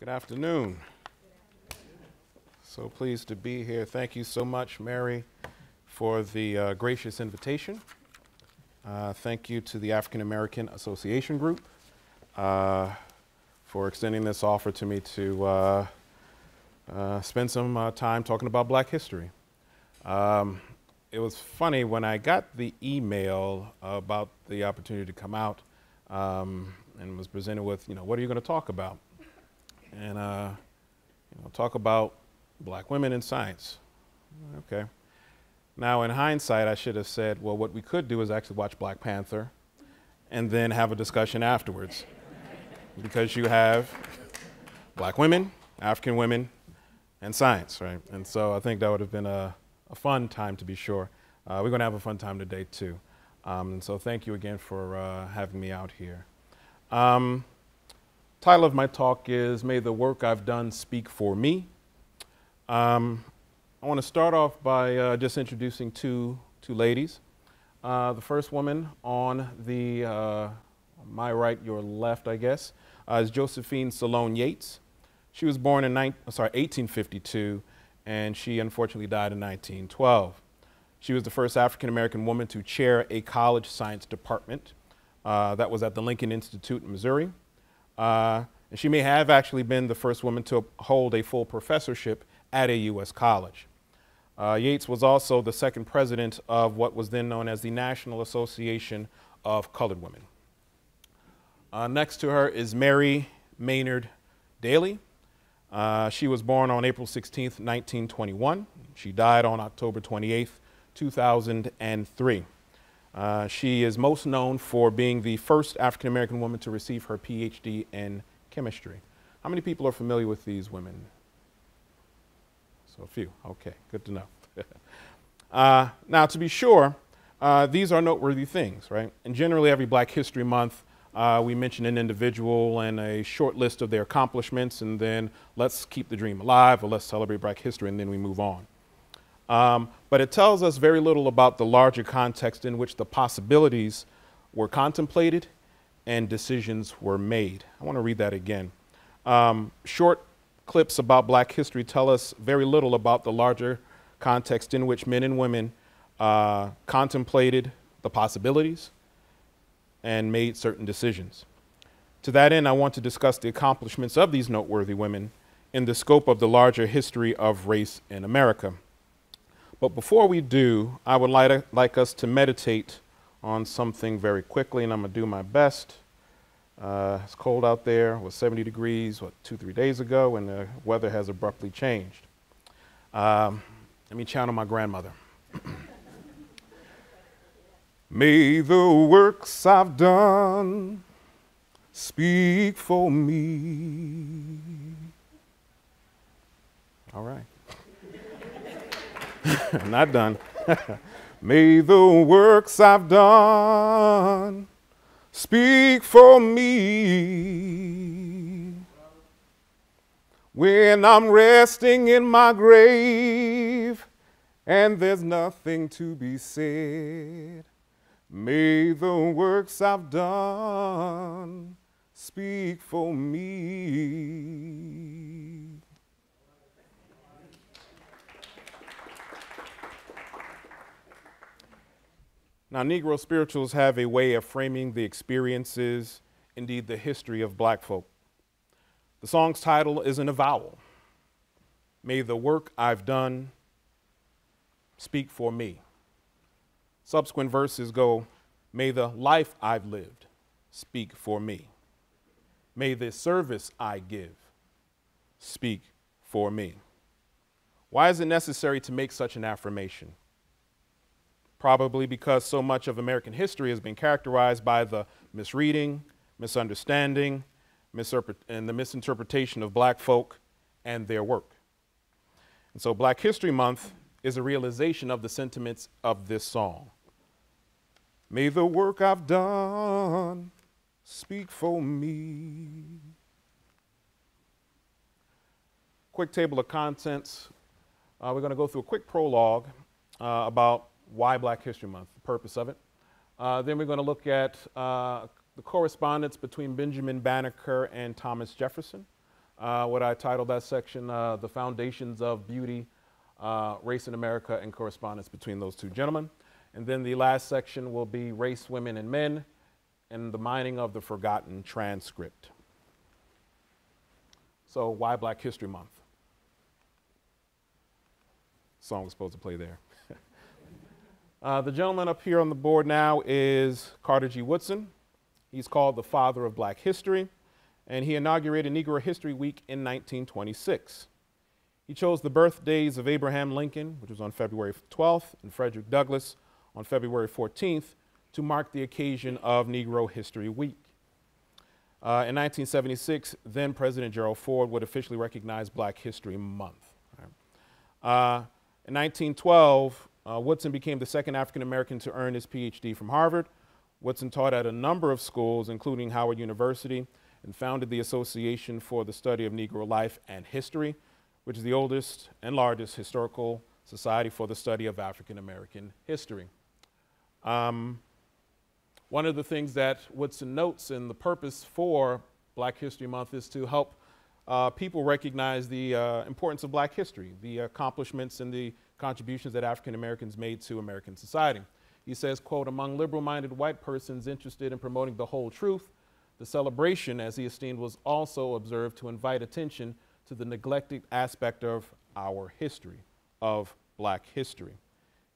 Good afternoon. So pleased to be here. Thank you so much, Mary, for the gracious invitation. Thank you to the African American Association Group for extending this offer to me to spend some time talking about Black history. It was funny when I got the email about the opportunity to come out and was presented with, what are you going to talk about? And talk about Black women in science. Okay. Now, in hindsight, I should have said, well, what we could do is actually watch Black Panther and then have a discussion afterwards. Because you have Black women, African women, and science, right? And so I think that would have been a fun time, to be sure. We're going to have a fun time today, too. And so thank you again for having me out here. Title of my talk is May the Work I've Done Speak for Me. I want to start off by just introducing two ladies. The first woman on my right, your left, I guess, is Josephine Salone Yates. She was born in 1852, and she unfortunately died in 1912. She was the first African-American woman to chair a college science department that was at the Lincoln Institute in Missouri. And she may have actually been the first woman to hold a full professorship at a U.S. college. Yates was also the second president of what was then known as the National Association of Colored Women. Next to her is Mary Maynard Daly. She was born on April 16th, 1921. She died on October 28th, 2003. She is most known for being the first African-American woman to receive her PhD in chemistry. How many people are familiar with these women? So a few. Okay, good to know. Now, to be sure, these are noteworthy things, right? And generally, every Black History Month, we mention an individual and a short list of their accomplishments, and then let's keep the dream alive, or let's celebrate Black history, and then we move on. But it tells us very little about the larger context in which the possibilities were contemplated and decisions were made. I want to read that again. Short clips about Black history tell us very little about the larger context in which men and women contemplated the possibilities and made certain decisions. To that end, I want to discuss the accomplishments of these noteworthy women in the scope of the larger history of race in America. But before we do, I would like us to meditate on something very quickly, and I'm going to do my best. It's cold out there. It was 70 degrees, 2-3 days ago, and the weather has abruptly changed. Let me channel my grandmother. May the works I've done speak for me. All right. Not done. May the works I've done speak for me. When I'm resting in my grave and there's nothing to be said, may the works I've done speak for me. Now, Negro spirituals have a way of framing the experiences, indeed the history of Black folk. The song's title is an avowal. May the work I've done speak for me. Subsequent verses go, may the life I've lived speak for me. May the service I give speak for me. Why is it necessary to make such an affirmation? Probably because so much of American history has been characterized by the misreading, misunderstanding, and the misinterpretation of Black folk and their work. And so Black History Month is a realization of the sentiments of this song. May the work I've done speak for me. Quick table of contents. We're going to go through a quick prologue about why Black History Month, the purpose of it. Then we're going to look at the correspondence between Benjamin Banneker and Thomas Jefferson. what I titled that section, The Foundations of Beauty, Race in America, and Correspondence Between Those Two Gentlemen. And then the last section will be Race, Women, and Men, and the Mining of the Forgotten Transcript. So why Black History Month? Song was supposed to play there. The gentleman up here on the board now is Carter G. Woodson. He's called the father of Black history, and he inaugurated Negro History Week in 1926. He chose the birthdays of Abraham Lincoln, which was on February 12th, and Frederick Douglass on February 14th, to mark the occasion of Negro History Week. In 1976, then President Gerald Ford would officially recognize Black History Month. In 1912, Woodson became the second African American to earn his PhD from Harvard. Woodson taught at a number of schools, including Howard University, and founded the Association for the Study of Negro Life and History, which is the oldest and largest historical society for the study of African American history. One of the things that Woodson notes in the purpose for Black History Month is to help people recognize the importance of Black history, the accomplishments and the contributions that African Americans made to American society. He says, quote, among liberal-minded white persons interested in promoting the whole truth, the celebration, as he esteemed, was also observed to invite attention to the neglected aspect of our history, of Black history.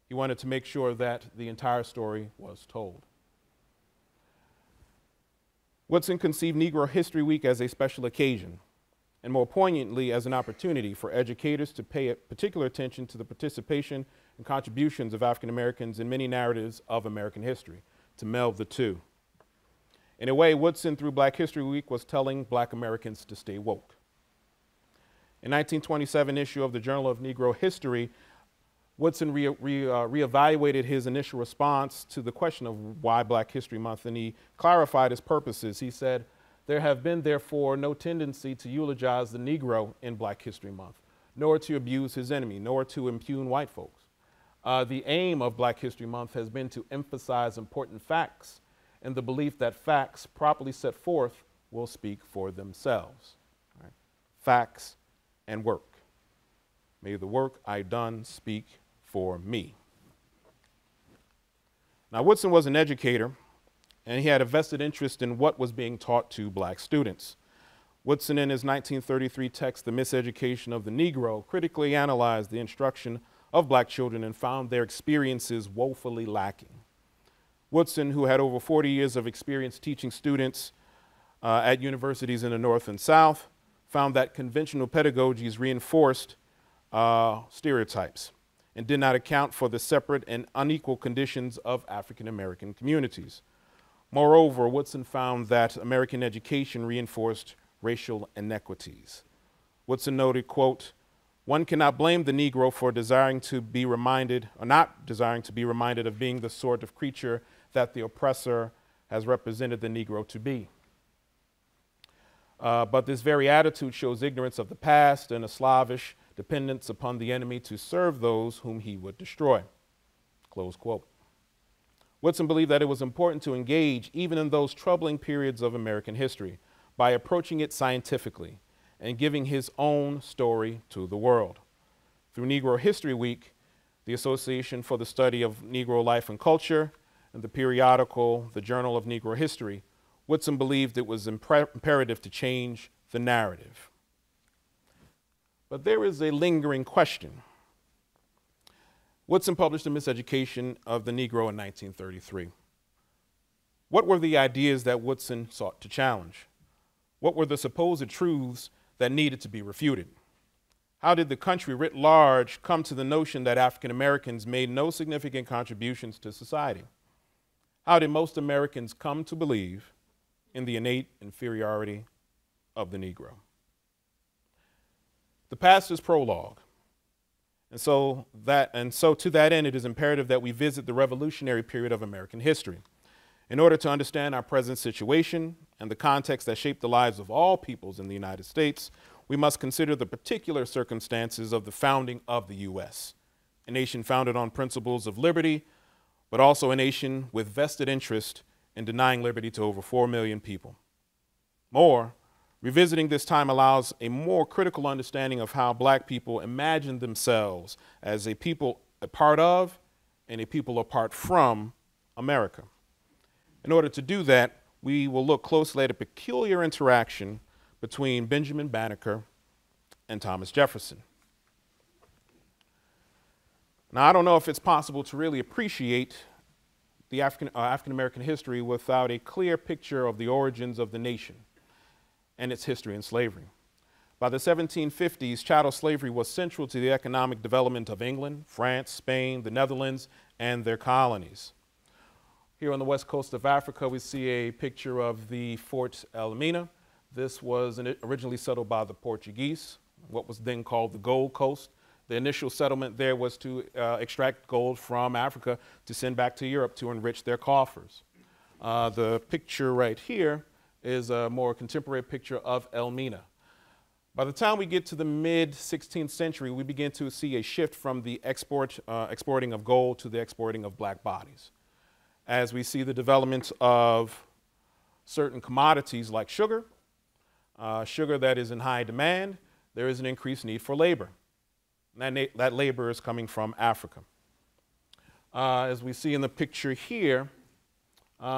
He wanted to make sure that the entire story was told. Woodson conceived Negro History Week as a special occasion, and more poignantly as an opportunity for educators to pay particular attention to the participation and contributions of African Americans in many narratives of American history, to meld the two. In a way, Woodson, through Black History Week, was telling Black Americans to stay woke. In 1927 issue of the Journal of Negro History, Woodson reevaluated his initial response to the question of why Black History Month, and he clarified his purposes. He said, there have been, therefore, no tendency to eulogize the Negro in Black History Month, nor to abuse his enemy, nor to impugn white folks. The aim of Black History Month has been to emphasize important facts and the belief that facts properly set forth will speak for themselves. Right? Facts and work. May the work I done speak for me. Now, Woodson was an educator, and he had a vested interest in what was being taught to Black students. Woodson, in his 1933 text, The Miseducation of the Negro, critically analyzed the instruction of Black children and found their experiences woefully lacking. Woodson, who had over 40 years of experience teaching students at universities in the North and South, found that conventional pedagogies reinforced stereotypes and did not account for the separate and unequal conditions of African American communities. Moreover, Woodson found that American education reinforced racial inequities. Woodson noted, quote, one cannot blame the Negro for desiring to be reminded, or not desiring to be reminded of being the sort of creature that the oppressor has represented the Negro to be. But this very attitude shows ignorance of the past and a slavish dependence upon the enemy to serve those whom he would destroy, close quote. Woodson believed that it was important to engage even in those troubling periods of American history by approaching it scientifically and giving his own story to the world. Through Negro History Week, the Association for the Study of Negro Life and Culture, and the periodical, the Journal of Negro History, Woodson believed it was imperative to change the narrative. But there is a lingering question. Woodson published A Miseducation of the Negro in 1933. What were the ideas that Woodson sought to challenge? What were the supposed truths that needed to be refuted? How did the country writ large come to the notion that African Americans made no significant contributions to society? How did most Americans come to believe in the innate inferiority of the Negro? The past is prologue. And so to that end, it is imperative that we visit the revolutionary period of American history. In order to understand our present situation and the context that shaped the lives of all peoples in the United States, we must consider the particular circumstances of the founding of the U.S., a nation founded on principles of liberty, but also a nation with vested interest in denying liberty to over 4 million people. More, Revisiting this time allows a more critical understanding of how Black people imagine themselves as a people a part of and a people apart from America. In order to do that, we will look closely at a peculiar interaction between Benjamin Banneker and Thomas Jefferson. Now, I don't know if it's possible to really appreciate the African-American history without a clear picture of the origins of the nation and its history in slavery. By the 1750s, chattel slavery was central to the economic development of England, France, Spain, the Netherlands, and their colonies. Here on the west coast of Africa, we see a picture of the Fort Elmina. This was originally settled by the Portuguese, what was then called the Gold Coast. The initial settlement there was to extract gold from Africa to send back to Europe to enrich their coffers. The picture right here is a more contemporary picture of Elmina. By the time we get to the mid-16th century, we begin to see a shift from the exporting of gold to the exporting of Black bodies. As we see the development of certain commodities like sugar, sugar that is in high demand, there is an increased need for labor. And that labor is coming from Africa. As we see in the picture here,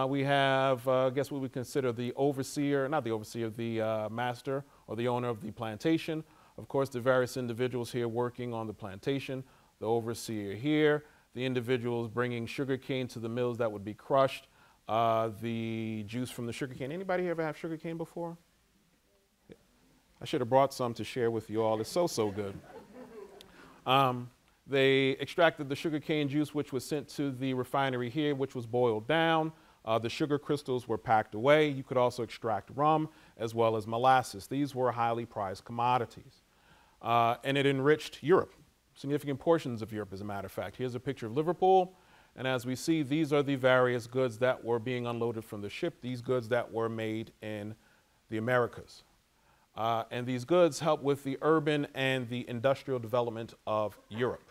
we have, I guess what we consider the overseer, not the overseer, the master or the owner of the plantation. Of course, the various individuals here working on the plantation, the overseer here, the individuals bringing sugar cane to the mills that would be crushed, the juice from the sugar cane. Anybody here ever have sugar cane before? I should have brought some to share with you all. It's so good. They extracted the sugarcane juice, which was sent to the refinery here, which was boiled down. The sugar crystals were packed away. You could also extract rum as well as molasses. These were highly prized commodities. And it enriched Europe, significant portions of Europe, as a matter of fact. Here's a picture of Liverpool. And as we see, these are the various goods that were being unloaded from the ship, these goods that were made in the Americas. And these goods help with the urban and the industrial development of Europe.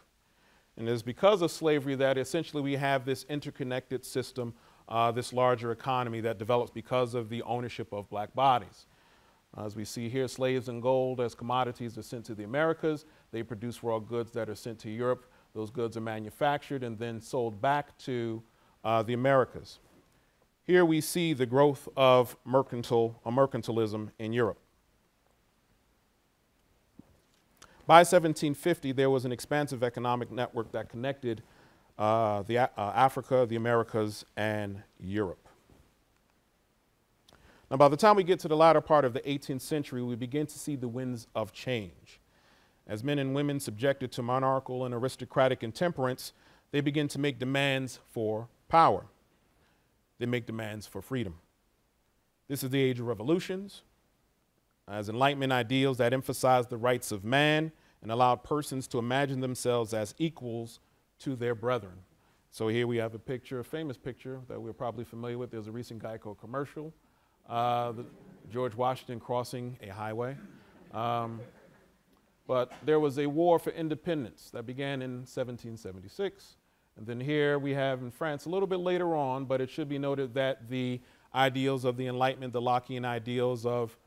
And it's because of slavery that essentially we have this interconnected system, this larger economy that develops because of the ownership of Black bodies. As we see here, slaves and gold as commodities are sent to the Americas. They produce raw goods that are sent to Europe. Those goods are manufactured and then sold back to the Americas. Here we see the growth of mercantilism in Europe. By 1750, there was an expansive economic network that connected Africa, the Americas, and Europe. Now, by the time we get to the latter part of the 18th century, we begin to see the winds of change. As men and women subjected to monarchical and aristocratic intemperance, they begin to make demands for power. They make demands for freedom. This is the age of revolutions, as Enlightenment ideals that emphasized the rights of man and allowed persons to imagine themselves as equals to their brethren. So here we have a picture, a famous picture that we're probably familiar with. There's a recent Geico commercial, George Washington crossing a highway. But there was a war for independence that began in 1776. And then here we have in France a little bit later on, but it should be noted that the ideals of the Enlightenment, the Lockean ideals of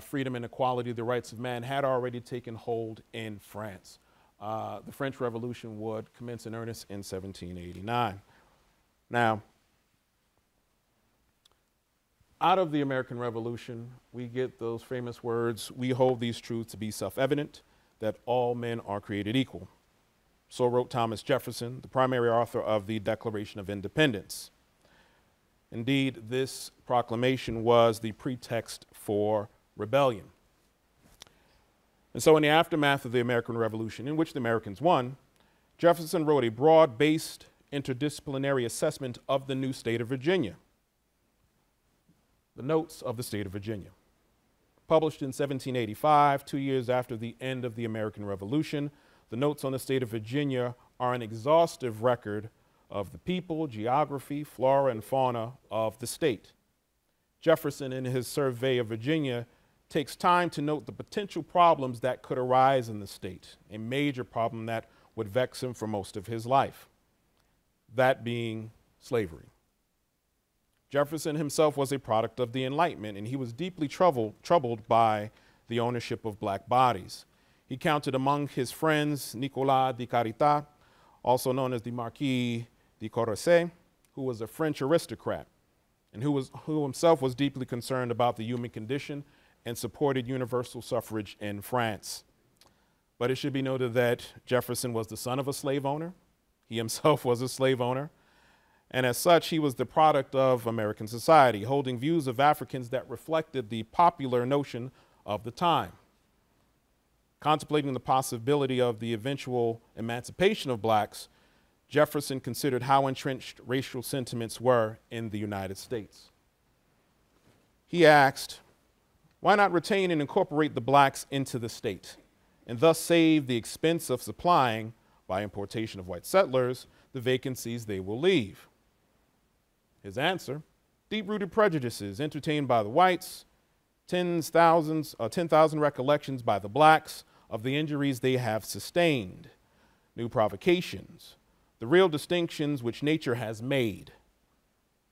freedom and equality, the rights of man, had already taken hold in France. The French Revolution would commence in earnest in 1789. Now, out of the American Revolution, we get those famous words, "We hold these truths to be self-evident, that all men are created equal." So wrote Thomas Jefferson, the primary author of the Declaration of Independence. Indeed, this proclamation was the pretext for rebellion. And so in the aftermath of the American Revolution, in which the Americans won, Jefferson wrote a broad-based interdisciplinary assessment of the new state of Virginia, the Notes of the State of Virginia. Published in 1785, 2 years after the end of the American Revolution, the Notes on the State of Virginia are an exhaustive record of the people, geography, flora, and fauna of the state. Jefferson, in his survey of Virginia, takes time to note the potential problems that could arise in the state, a major problem that would vex him for most of his life, that being slavery. Jefferson himself was a product of the Enlightenment, and he was deeply troubled by the ownership of black bodies. He counted among his friends Nicolas de Caritat, also known as the Marquis de Courcelles, who was a French aristocrat, and who himself was deeply concerned about the human condition and supported universal suffrage in France. But it should be noted that Jefferson was the son of a slave owner. He himself was a slave owner. And as such, he was the product of American society, holding views of Africans that reflected the popular notion of the time. Contemplating the possibility of the eventual emancipation of blacks, Jefferson considered how entrenched racial sentiments were in the United States. He asked, why not retain and incorporate the blacks into the state, and thus save the expense of supplying, by importation of white settlers, the vacancies they will leave? His answer, deep-rooted prejudices entertained by the whites, 10,000 recollections by the blacks of the injuries they have sustained, new provocations, the real distinctions which nature has made,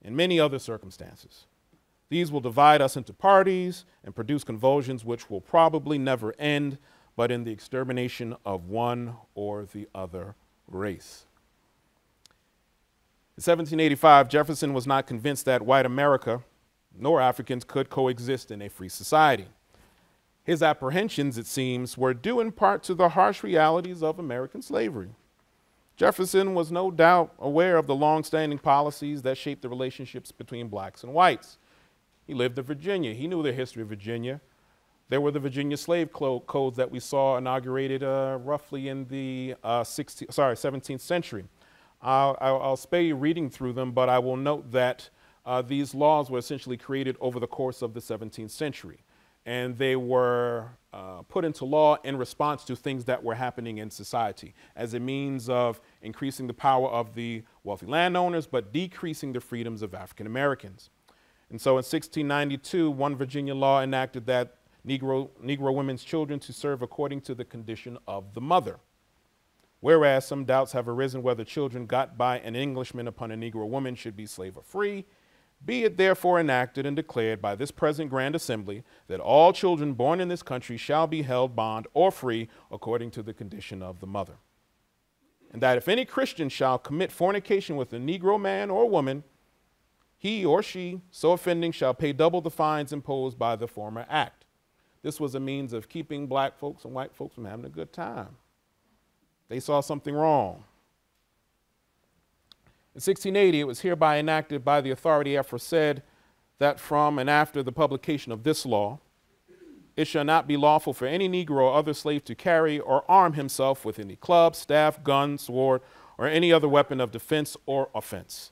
and many other circumstances. These will divide us into parties and produce convulsions which will probably never end, but in the extermination of one or the other race. In 1785, Jefferson was not convinced that white America nor Africans could coexist in a free society. His apprehensions, it seems, were due in part to the harsh realities of American slavery. Jefferson was no doubt aware of the long-standing policies that shaped the relationships between blacks and whites. He lived in Virginia. He knew the history of Virginia. There were the Virginia slave codes that we saw inaugurated roughly in the 17th century. I'll spare you reading through them, but I will note that these laws were essentially created over the course of the 17th century. And they were put into law in response to things that were happening in society as a means of increasing the power of the wealthy landowners, but decreasing the freedoms of African Americans. And so in 1692, one Virginia law enacted that Negro women's children to serve according to the condition of the mother. Whereas some doubts have arisen whether children got by an Englishman upon a Negro woman should be slave or free, be it therefore enacted and declared by this present Grand Assembly that all children born in this country shall be held bond or free according to the condition of the mother. And that if any Christian shall commit fornication with a Negro man or woman, he or she, so offending, shall pay double the fines imposed by the former act. This was a means of keeping black folks and white folks from having a good time. They saw something wrong. In 1680, it was hereby enacted by the authority aforesaid that from and after the publication of this law, it shall not be lawful for any Negro or other slave to carry or arm himself with any club, staff, gun, sword, or any other weapon of defense or offense,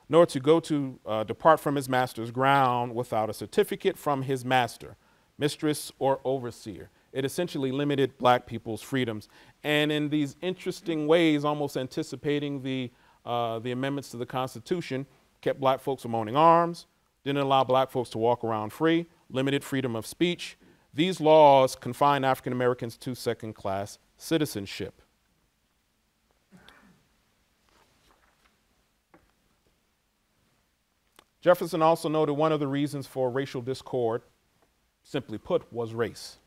nor to go to depart from his master's ground without a certificate from his master, mistress, or overseer. It essentially limited black people's freedoms. And in these interesting ways, almost anticipating the amendments to the Constitution, kept black folks from owning arms, didn't allow black folks to walk around free, limited freedom of speech. These laws confined African Americans to second-class citizenship. Jefferson also noted one of the reasons for racial discord, simply put, was race.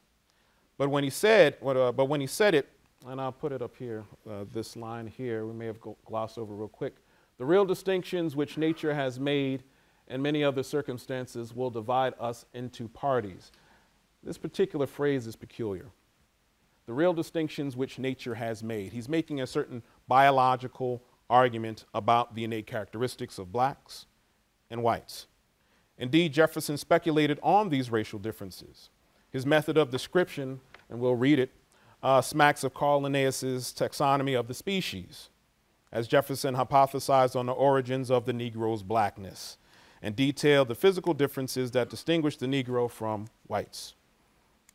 But when he said it, and I'll put it up here, this line here, we may have glossed over real quick. The real distinctions which nature has made and many other circumstances will divide us into parties. This particular phrase is peculiar. The real distinctions which nature has made. He's making a certain biological argument about the innate characteristics of blacks and whites. Indeed, Jefferson speculated on these racial differences. His method of description, and we'll read it, smacks of Carl Linnaeus's taxonomy of the species, as Jefferson hypothesized on the origins of the Negro's blackness and detailed the physical differences that distinguish the Negro from whites.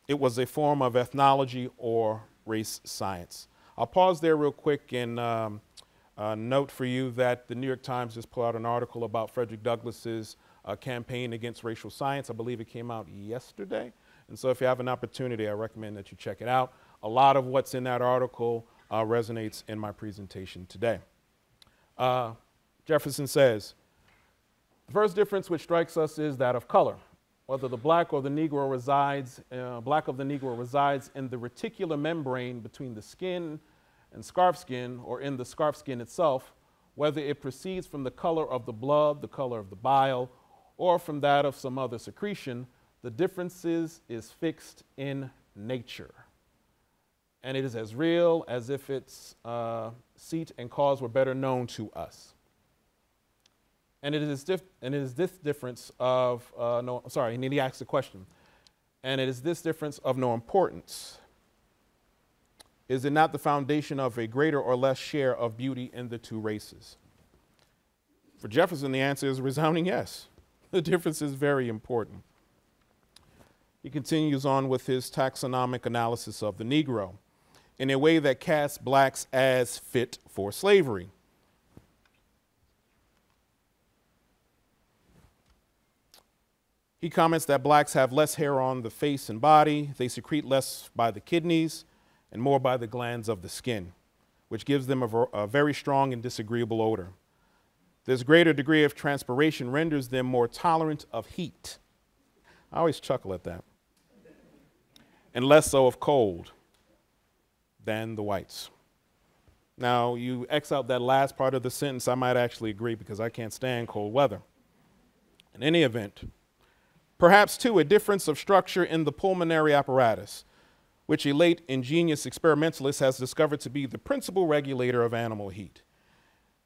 It was a form of ethnology or race science. I'll pause there real quick and note for you that the New York Times just put out an article about Frederick Douglass's campaign against racial science. I believe it came out yesterday. And so if you have an opportunity, I recommend that you check it out. A lot of what's in that article resonates in my presentation today. Jefferson says, The first difference which strikes us is that of color. Whether the black of the Negro resides in the reticular membrane between the skin and scarf skin, or in the scarf skin itself, whether it proceeds from the color of the blood, the color of the bile, or from that of some other secretion, the differences is fixed in nature. And it is as real as if its seat and cause were better known to us. And it is this difference of, and then he asks the question, and it is this difference of no importance. Is it not the foundation of a greater or less share of beauty in the two races? For Jefferson, the answer is a resounding yes. The difference is very important. He continues on with his taxonomic analysis of the Negro in a way that casts blacks as fit for slavery. He comments that blacks have less hair on the face and body, they secrete less by the kidneys, and more by the glands of the skin, which gives them a very strong and disagreeable odor. This greater degree of transpiration renders them more tolerant of heat. I always chuckle at that. And less so of cold than the whites. Now, you X out that last part of the sentence, I might actually agree because I can't stand cold weather. In any event, perhaps, too, a difference of structure in the pulmonary apparatus, which a late ingenious experimentalist has discovered to be the principal regulator of animal heat,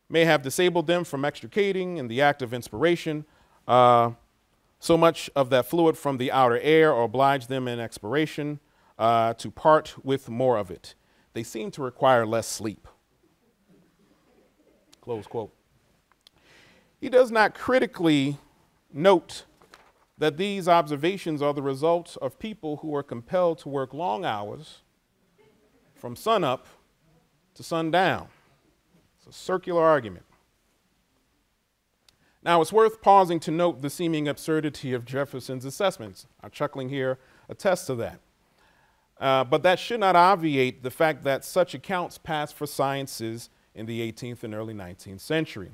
may have disabled them from extricating in the act of inspiration so much of that fluid from the outer air, or obliged them in expiration to part with more of it. They seem to require less sleep. Close quote. He does not critically note that these observations are the result of people who are compelled to work long hours from sunup to sundown. It's a circular argument. Now, it's worth pausing to note the seeming absurdity of Jefferson's assessments. Our chuckling here attests to that. But that should not obviate the fact that such accounts passed for sciences in the 18th and early 19th century.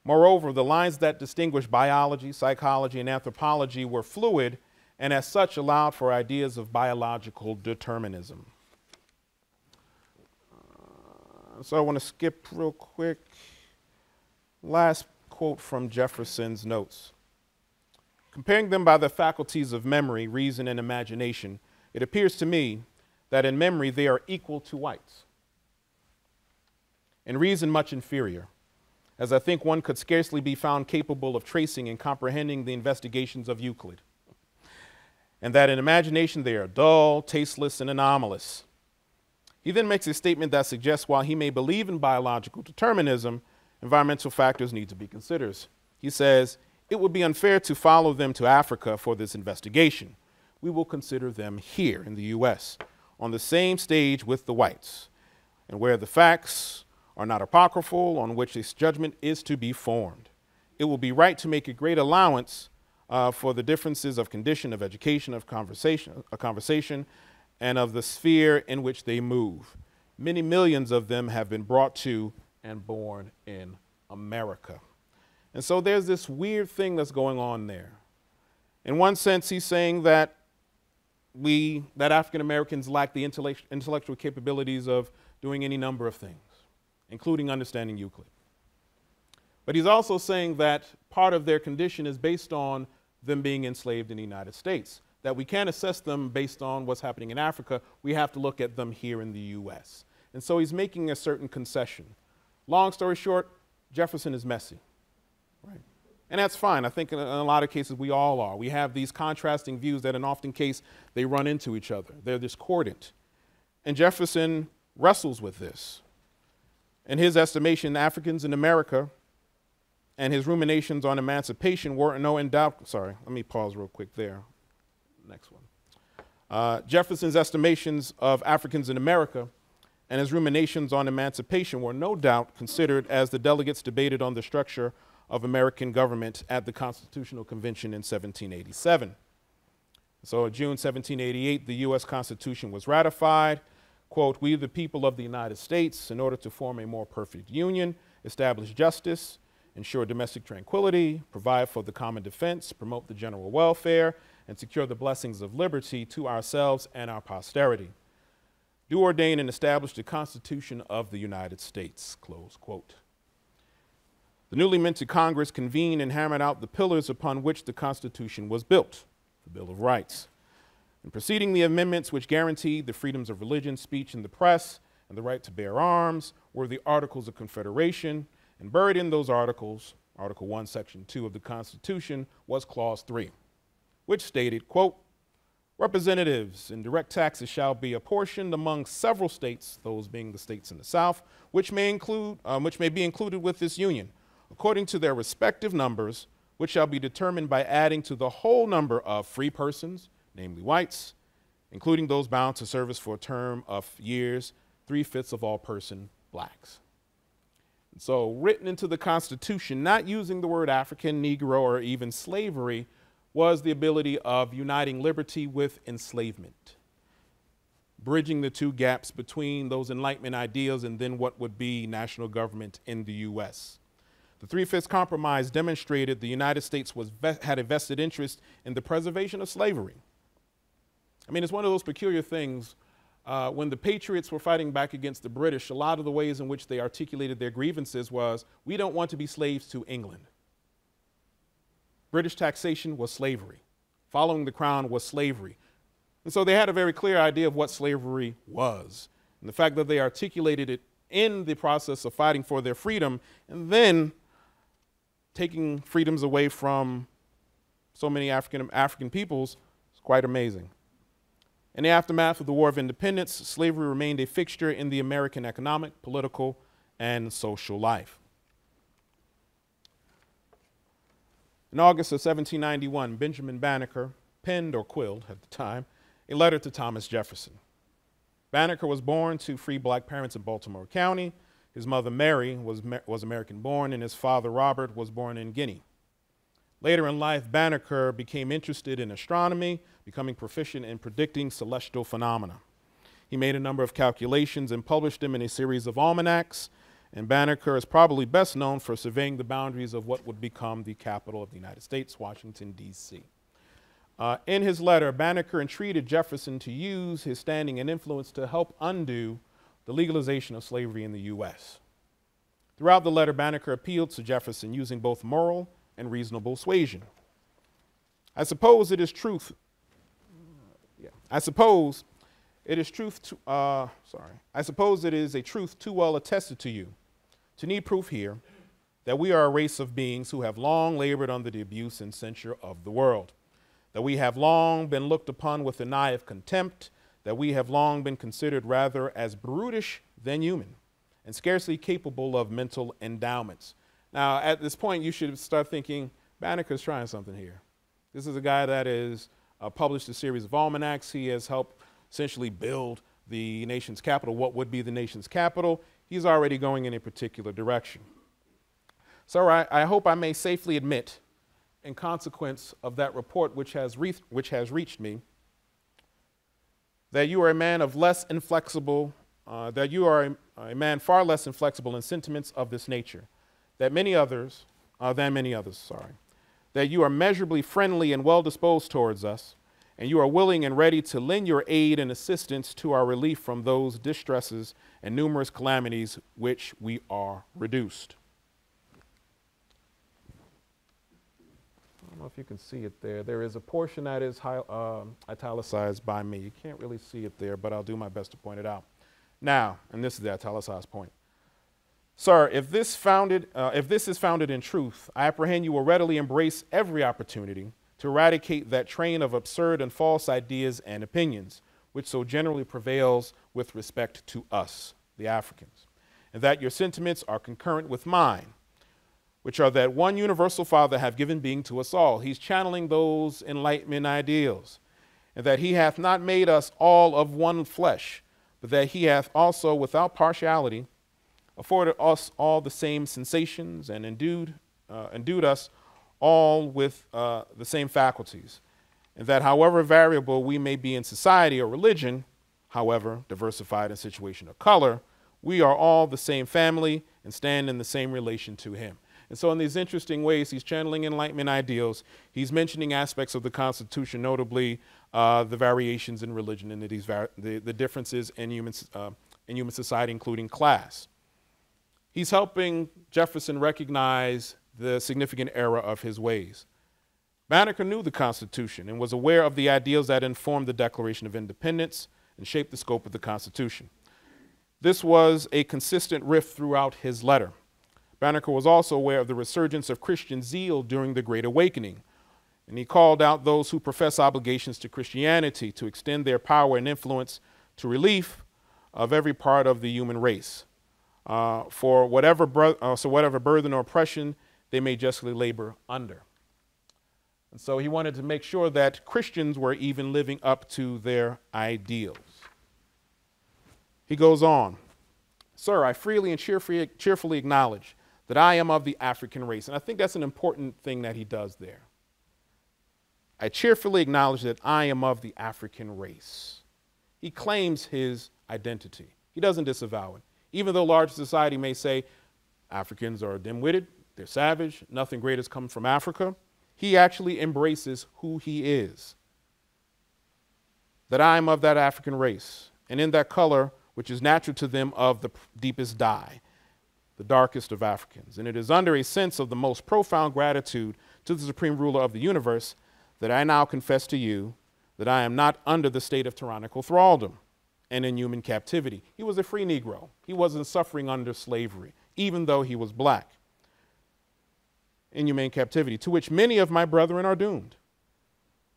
Moreover, the lines that distinguish biology, psychology, and anthropology were fluid, and as such allowed for ideas of biological determinism. So I want to skip real quick. Last quote from Jefferson's notes. Comparing them by the faculties of memory, reason, and imagination, it appears to me that in memory they are equal to whites, in reason much inferior, as I think one could scarcely be found capable of tracing and comprehending the investigations of Euclid, and that in imagination they are dull, tasteless, and anomalous. He then makes a statement that suggests while he may believe in biological determinism, environmental factors need to be considered. He says, it would be unfair to follow them to Africa for this investigation. We will consider them here in the US, on the same stage with the whites, and where the facts are not apocryphal, on which this judgment is to be formed. It will be right to make a great allowance for the differences of condition, of education, of conversation, and of the sphere in which they move. Many millions of them have been brought to and born in America. And so there's this weird thing that's going on there. In one sense, he's saying that African Americans lack the intellectual capabilities of doing any number of things, including understanding Euclid. But he's also saying that part of their condition is based on them being enslaved in the United States, that we can't assess them based on what's happening in Africa. We have to look at them here in the US. And so he's making a certain concession. Long story short, Jefferson is messy, right? And that's fine. I think in a lot of cases we all are. We have these contrasting views that in often case they run into each other. They're discordant. And Jefferson wrestles with this. In his estimation, Africans in America and his ruminations on emancipation were no doubt, sorry, let me pause real quick there. Next one. Jefferson's estimations of Africans in America and his ruminations on emancipation were no doubt considered as the delegates debated on the structure of American government at the Constitutional Convention in 1787. So in June 1788, the US Constitution was ratified. Quote, we the people of the United States, in order to form a more perfect union, establish justice, ensure domestic tranquility, provide for the common defense, promote the general welfare, and secure the blessings of liberty to ourselves and our posterity. Do ordain and establish the Constitution of the United States, close quote. The newly minted Congress convened and hammered out the pillars upon which the Constitution was built, the Bill of Rights. In preceding the amendments which guaranteed the freedoms of religion, speech, and the press, and the right to bear arms, were the Articles of Confederation, and buried in those articles, Article 1, Section 2 of the Constitution, was Clause 3, which stated, quote, representatives and direct taxes shall be apportioned among several states, those being the states in the South, which may be included with this union, according to their respective numbers, which shall be determined by adding to the whole number of free persons, namely whites, including those bound to service for a term of years, 3/5 of all person blacks. And so written into the Constitution, not using the word African, Negro, or even slavery, was the ability of uniting liberty with enslavement, bridging the two gaps between those Enlightenment ideals and then what would be national government in the U.S. The 3/5 Compromise demonstrated the United States had a vested interest in the preservation of slavery. I mean, it's one of those peculiar things. When the Patriots were fighting back against the British, a lot of the ways in which they articulated their grievances was, we don't want to be slaves to England. British taxation was slavery. Following the crown was slavery. And so they had a very clear idea of what slavery was. And the fact that they articulated it in the process of fighting for their freedom and then taking freedoms away from so many African peoples is quite amazing. In the aftermath of the War of Independence, slavery remained a fixture in the American economic, political, and social life. In August of 1791, Benjamin Banneker penned or quilled at the time a letter to Thomas Jefferson. Banneker was born to free black parents in Baltimore County. His mother, Mary, was American born, and his father, Robert, was born in Guinea. Later in life, Banneker became interested in astronomy, becoming proficient in predicting celestial phenomena. He made a number of calculations and published them in a series of almanacs, and Banneker is probably best known for surveying the boundaries of what would become the capital of the United States, Washington, D.C. In his letter, Banneker entreated Jefferson to use his standing and influence to help undo the legalization of slavery in the U.S. Throughout the letter, Banneker appealed to Jefferson using both moral and reasonable suasion. I suppose it is a truth too well attested to you to need proof here that we are a race of beings who have long labored under the abuse and censure of the world, that we have long been looked upon with an eye of contempt, that we have long been considered rather as brutish than human, and scarcely capable of mental endowments. Now, at this point, you should start thinking, Banneker's trying something here. This is a guy that has published a series of almanacs. He has helped essentially build the nation's capital, what would be the nation's capital. He's already going in a particular direction. So I hope I may safely admit, in consequence of that report which has reached me, that you are a man of less inflexible, that you are a man far less inflexible in sentiments of this nature, than many others, that you are measurably friendly and well-disposed towards us, and you are willing and ready to lend your aid and assistance to our relief from those distresses and numerous calamities which we are reduced. I don't know if you can see it there. There is a portion that is italicized by me. You can't really see it there, but I'll do my best to point it out. Now, and this is the italicized point. Sir, if this is founded in truth, I apprehend you will readily embrace every opportunity to eradicate that train of absurd and false ideas and opinions, which so generally prevails with respect to us, the Africans, and that your sentiments are concurrent with mine, which are that one universal Father hath given being to us all. He's channeling those Enlightenment ideals, and that he hath not made us all of one flesh, but that he hath also, without partiality, afforded us all the same sensations and endued us all with the same faculties, and that however variable we may be in society or religion, however diversified in situation or color, we are all the same family and stand in the same relation to him. And so in these interesting ways, he's channeling Enlightenment ideals. He's mentioning aspects of the Constitution, notably the variations in religion and the differences in human society, including class. He's helping Jefferson recognize the significant error of his ways. Banneker knew the Constitution and was aware of the ideals that informed the Declaration of Independence and shaped the scope of the Constitution. This was a consistent riff throughout his letter. Banneker was also aware of the resurgence of Christian zeal during the Great Awakening, and he called out those who profess obligations to Christianity to extend their power and influence to relief of every part of the human race, for whatever burden or oppression they may justly labor under. And so he wanted to make sure that Christians were even living up to their ideals. He goes on, "Sir, I freely and cheerfully acknowledge that I am of the African race." And I think that's an important thing that he does there. I cheerfully acknowledge that I am of the African race. He claims his identity. He doesn't disavow it. Even though large society may say Africans are dim-witted, they're savage, nothing great has come from Africa, he actually embraces who he is. That I am of that African race, and in that color which is natural to them of the deepest dye, the darkest of Africans. And it is under a sense of the most profound gratitude to the supreme ruler of the universe that I now confess to you that I am not under the state of tyrannical thraldom and inhuman captivity. He was a free Negro. He wasn't suffering under slavery, even though he was black. Inhumane captivity, to which many of my brethren are doomed.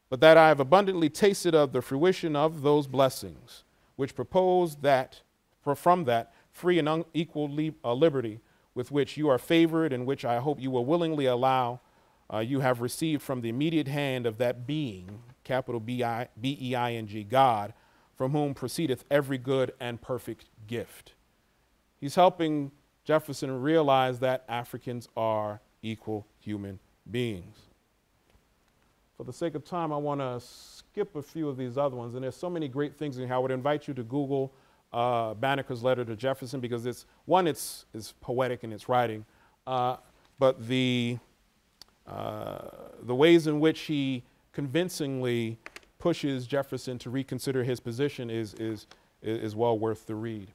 But that I have abundantly tasted of the fruition of those blessings, which propose that, from that free and unequal liberty with which you are favored, and which I hope you will willingly allow you have received from the immediate hand of that being, capital B-E-I-N-G, God, from whom proceedeth every good and perfect gift. He's helping Jefferson realize that Africans are equal human beings. For the sake of time, I want to skip a few of these other ones, and there's so many great things in here. I would invite you to Google Banneker's letter to Jefferson, because it's poetic in its writing, but the ways in which he convincingly pushes Jefferson to reconsider his position is well worth the read.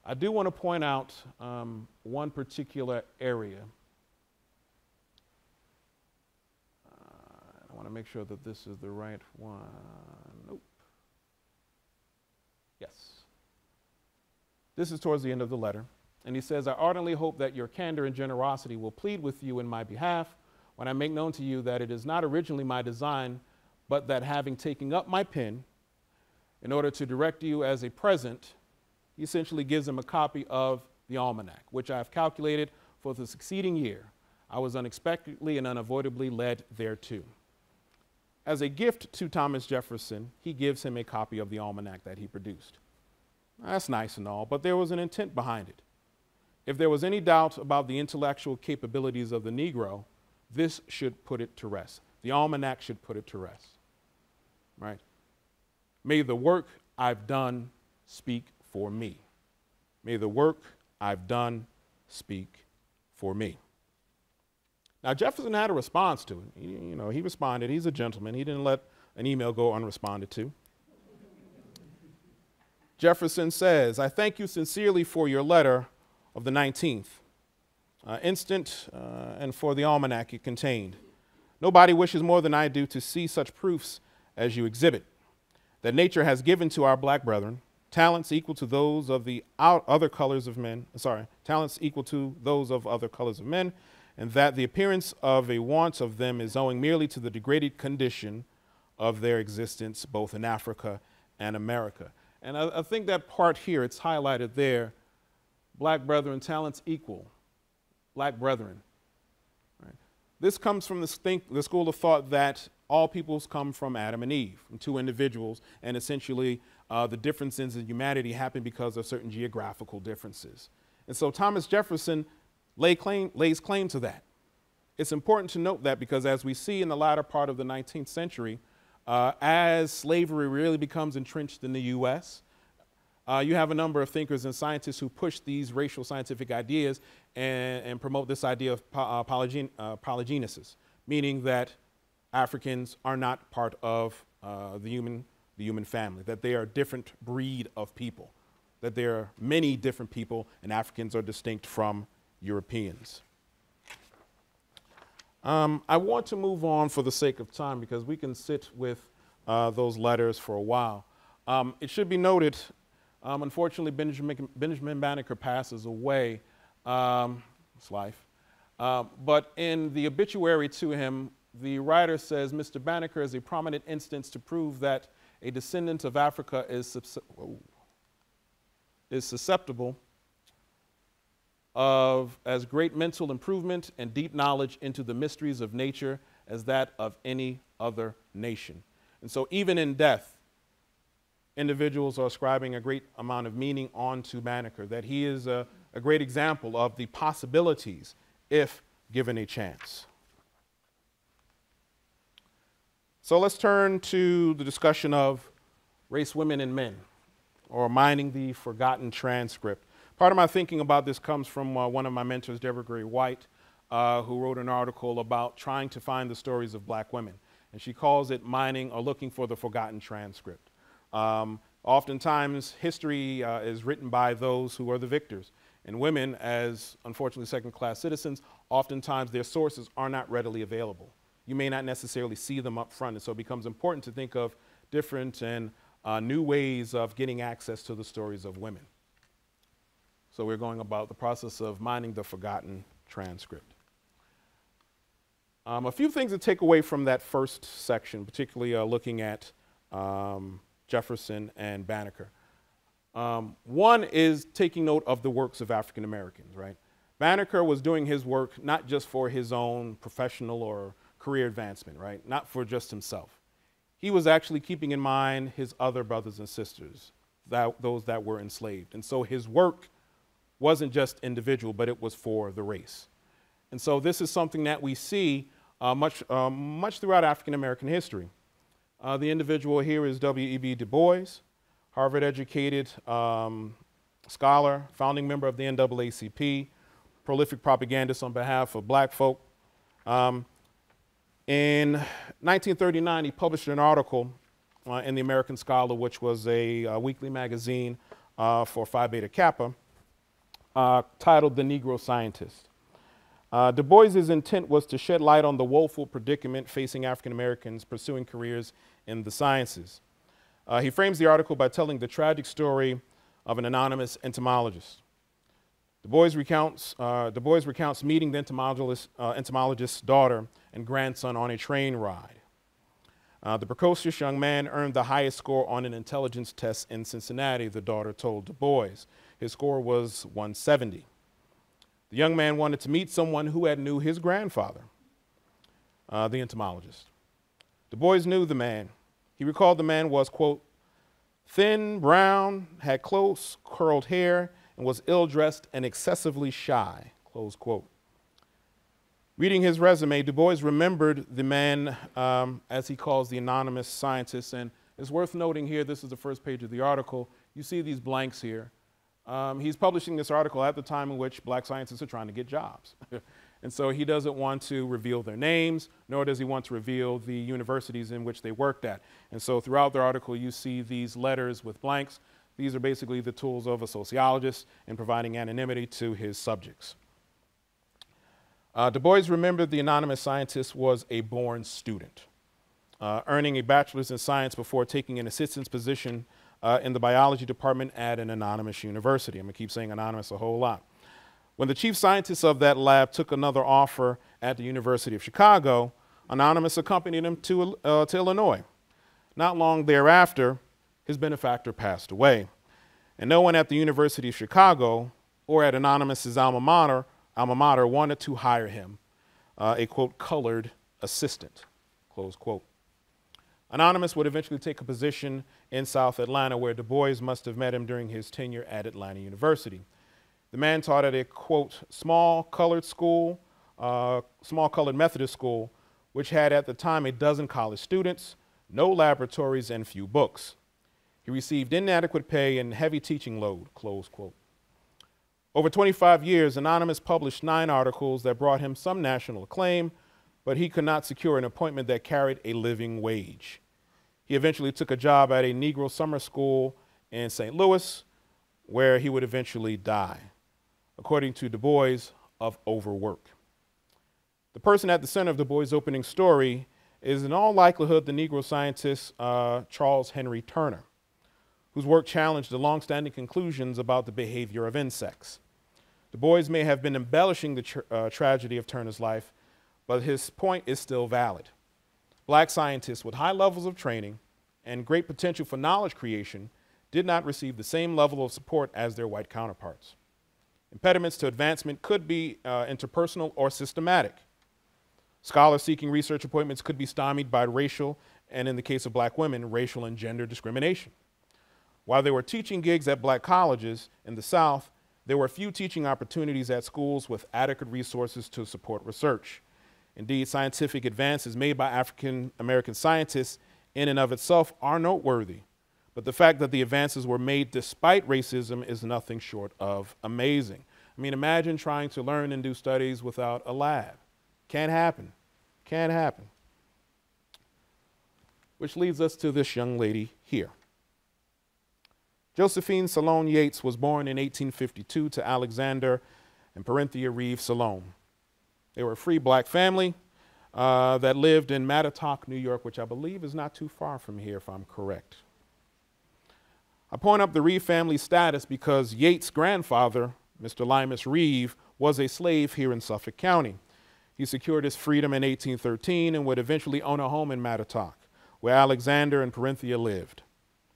I do want to point out one particular area. I want to make sure that this is the right one. Nope. Yes. This is towards the end of the letter. And he says, I ardently hope that your candor and generosity will plead with you in my behalf when I make known to you that it is not originally my design, but that having taken up my pen in order to direct you as a present, he essentially gives him a copy of the almanac, which I have calculated for the succeeding year. I was unexpectedly and unavoidably led thereto. As a gift to Thomas Jefferson, he gives him a copy of the almanac that he produced. That's nice and all, but there was an intent behind it. If there was any doubt about the intellectual capabilities of the Negro, this should put it to rest. The almanac should put it to rest, right? May the work I've done speak for me. May the work I've done speak for me. Now, Jefferson had a response to it. He responded. He's a gentleman. He didn't let an email go unresponded to. Jefferson says, I thank you sincerely for your letter of the 19th, instant, and for the almanac it contained. Nobody wishes more than I do to see such proofs as you exhibit, that nature has given to our black brethren talents equal to those of the other colors of men, talents equal to those of other colors of men, and that the appearance of a want of them is owing merely to the degraded condition of their existence, both in Africa and America. And I think that part here, it's highlighted there, black brethren, talents equal, black brethren. Right? This comes from the school of thought that all peoples come from Adam and Eve, from two individuals, and essentially the differences in humanity happen because of certain geographical differences. And so Thomas Jefferson lays claim to that. It's important to note that because as we see in the latter part of the 19th century, as slavery really becomes entrenched in the U.S., you have a number of thinkers and scientists who push these racial scientific ideas and promote this idea of polygenesis, meaning that Africans are not part of the human family, that they are a different breed of people, that there are many different people, and Africans are distinct from Europeans. I want to move on for the sake of time because we can sit with those letters for a while. It should be noted, unfortunately, Benjamin Banneker passes away. It's life. But in the obituary to him, the writer says, Mr. Banneker is a prominent instance to prove that a descendant of Africa is susceptible of as great mental improvement and deep knowledge into the mysteries of nature as that of any other nation. And so even in death, individuals are ascribing a great amount of meaning onto Banneker, that he is a great example of the possibilities if given a chance. So let's turn to the discussion of race, women, and men, or mining the forgotten transcript. Part of my thinking about this comes from one of my mentors, Deborah Gray White, who wrote an article about trying to find the stories of black women. And she calls it mining or looking for the forgotten transcript. Oftentimes, history is written by those who are the victors. And women, as unfortunately second-class citizens, oftentimes their sources are not readily available. You may not necessarily see them up front, and so it becomes important to think of different and new ways of getting access to the stories of women. So we're going about the process of mining the forgotten transcript. A few things to take away from that first section, particularly looking at Jefferson and Banneker. One is taking note of the works of African Americans, right? Banneker was doing his work not just for his own professional or career advancement, right? Not for just himself. He was actually keeping in mind his other brothers and sisters, those that were enslaved. And so his work wasn't just individual, but it was for the race. And so this is something that we see much throughout African American history. The individual here is W.E.B. Du Bois, Harvard-educated scholar, founding member of the NAACP, prolific propagandist on behalf of black folk. In 1939, he published an article in the American Scholar, which was a weekly magazine for Phi Beta Kappa, titled The Negro Scientist. Du Bois's intent was to shed light on the woeful predicament facing African Americans pursuing careers in the sciences. He frames the article by telling the tragic story of an anonymous entomologist. Du Bois recounts meeting the entomologist's daughter and grandson on a train ride. The precocious young man earned the highest score on an intelligence test in Cincinnati, the daughter told Du Bois. His score was 170. The young man wanted to meet someone who had knew his grandfather, the entomologist. Du Bois knew the man. He recalled the man was, quote, thin, brown, had close curled hair, and was ill-dressed and excessively shy, close quote. Reading his resume, Du Bois remembered the man, as he calls the anonymous scientist, and it's worth noting here, this is the first page of the article, you see these blanks here. He's publishing this article at the time in which black scientists are trying to get jobs. And so he doesn't want to reveal their names, nor does he want to reveal the universities in which they worked at. And so throughout the article, you see these letters with blanks. These are basically the tools of a sociologist in providing anonymity to his subjects. Du Bois remembered the anonymous scientist was a born student, earning a bachelor's in science before taking an assistant's position in the biology department at an anonymous university. I'm going to keep saying anonymous a whole lot. When the chief scientist of that lab took another offer at the University of Chicago, Anonymous accompanied him to Illinois. Not long thereafter, his benefactor passed away, and no one at the University of Chicago or at Anonymous's alma mater wanted to hire him, a, quote, colored assistant, close quote. Anonymous would eventually take a position in South Atlanta, where Du Bois must have met him during his tenure at Atlanta University. The man taught at a, quote, small colored Methodist school, which had at the time a dozen college students, no laboratories, and few books. He received inadequate pay and heavy teaching load, close quote. Over 25 years, Anonymous published 9 articles that brought him some national acclaim, but he could not secure an appointment that carried a living wage. He eventually took a job at a Negro summer school in St. Louis, where he would eventually die, according to Du Bois, of overwork. The person at the center of Du Bois' opening story is in all likelihood the Negro scientist Charles Henry Turner, whose work challenged the long-standing conclusions about the behavior of insects. Du Bois may have been embellishing the tragedy of Turner's life, but his point is still valid. Black scientists with high levels of training and great potential for knowledge creation did not receive the same level of support as their white counterparts. Impediments to advancement could be interpersonal or systematic. Scholars seeking research appointments could be stymied by racial, and in the case of black women, racial and gender discrimination. While there were teaching gigs at black colleges in the South, there were few teaching opportunities at schools with adequate resources to support research. Indeed, scientific advances made by African American scientists in and of itself are noteworthy, but the fact that the advances were made despite racism is nothing short of amazing. I mean, imagine trying to learn and do studies without a lab. Can't happen. Can't happen. Which leads us to this young lady here. Josephine Salone Yates was born in 1852 to Alexander and Parenthea Reeve Salone. They were a free black family that lived in Mattatuck, New York, which I believe is not too far from here, if I'm correct. I point up the Reeve family status because Yates' grandfather, Mr. Limas Reeve, was a slave here in Suffolk County. He secured his freedom in 1813 and would eventually own a home in Mattatuck, where Alexander and Parenthea lived.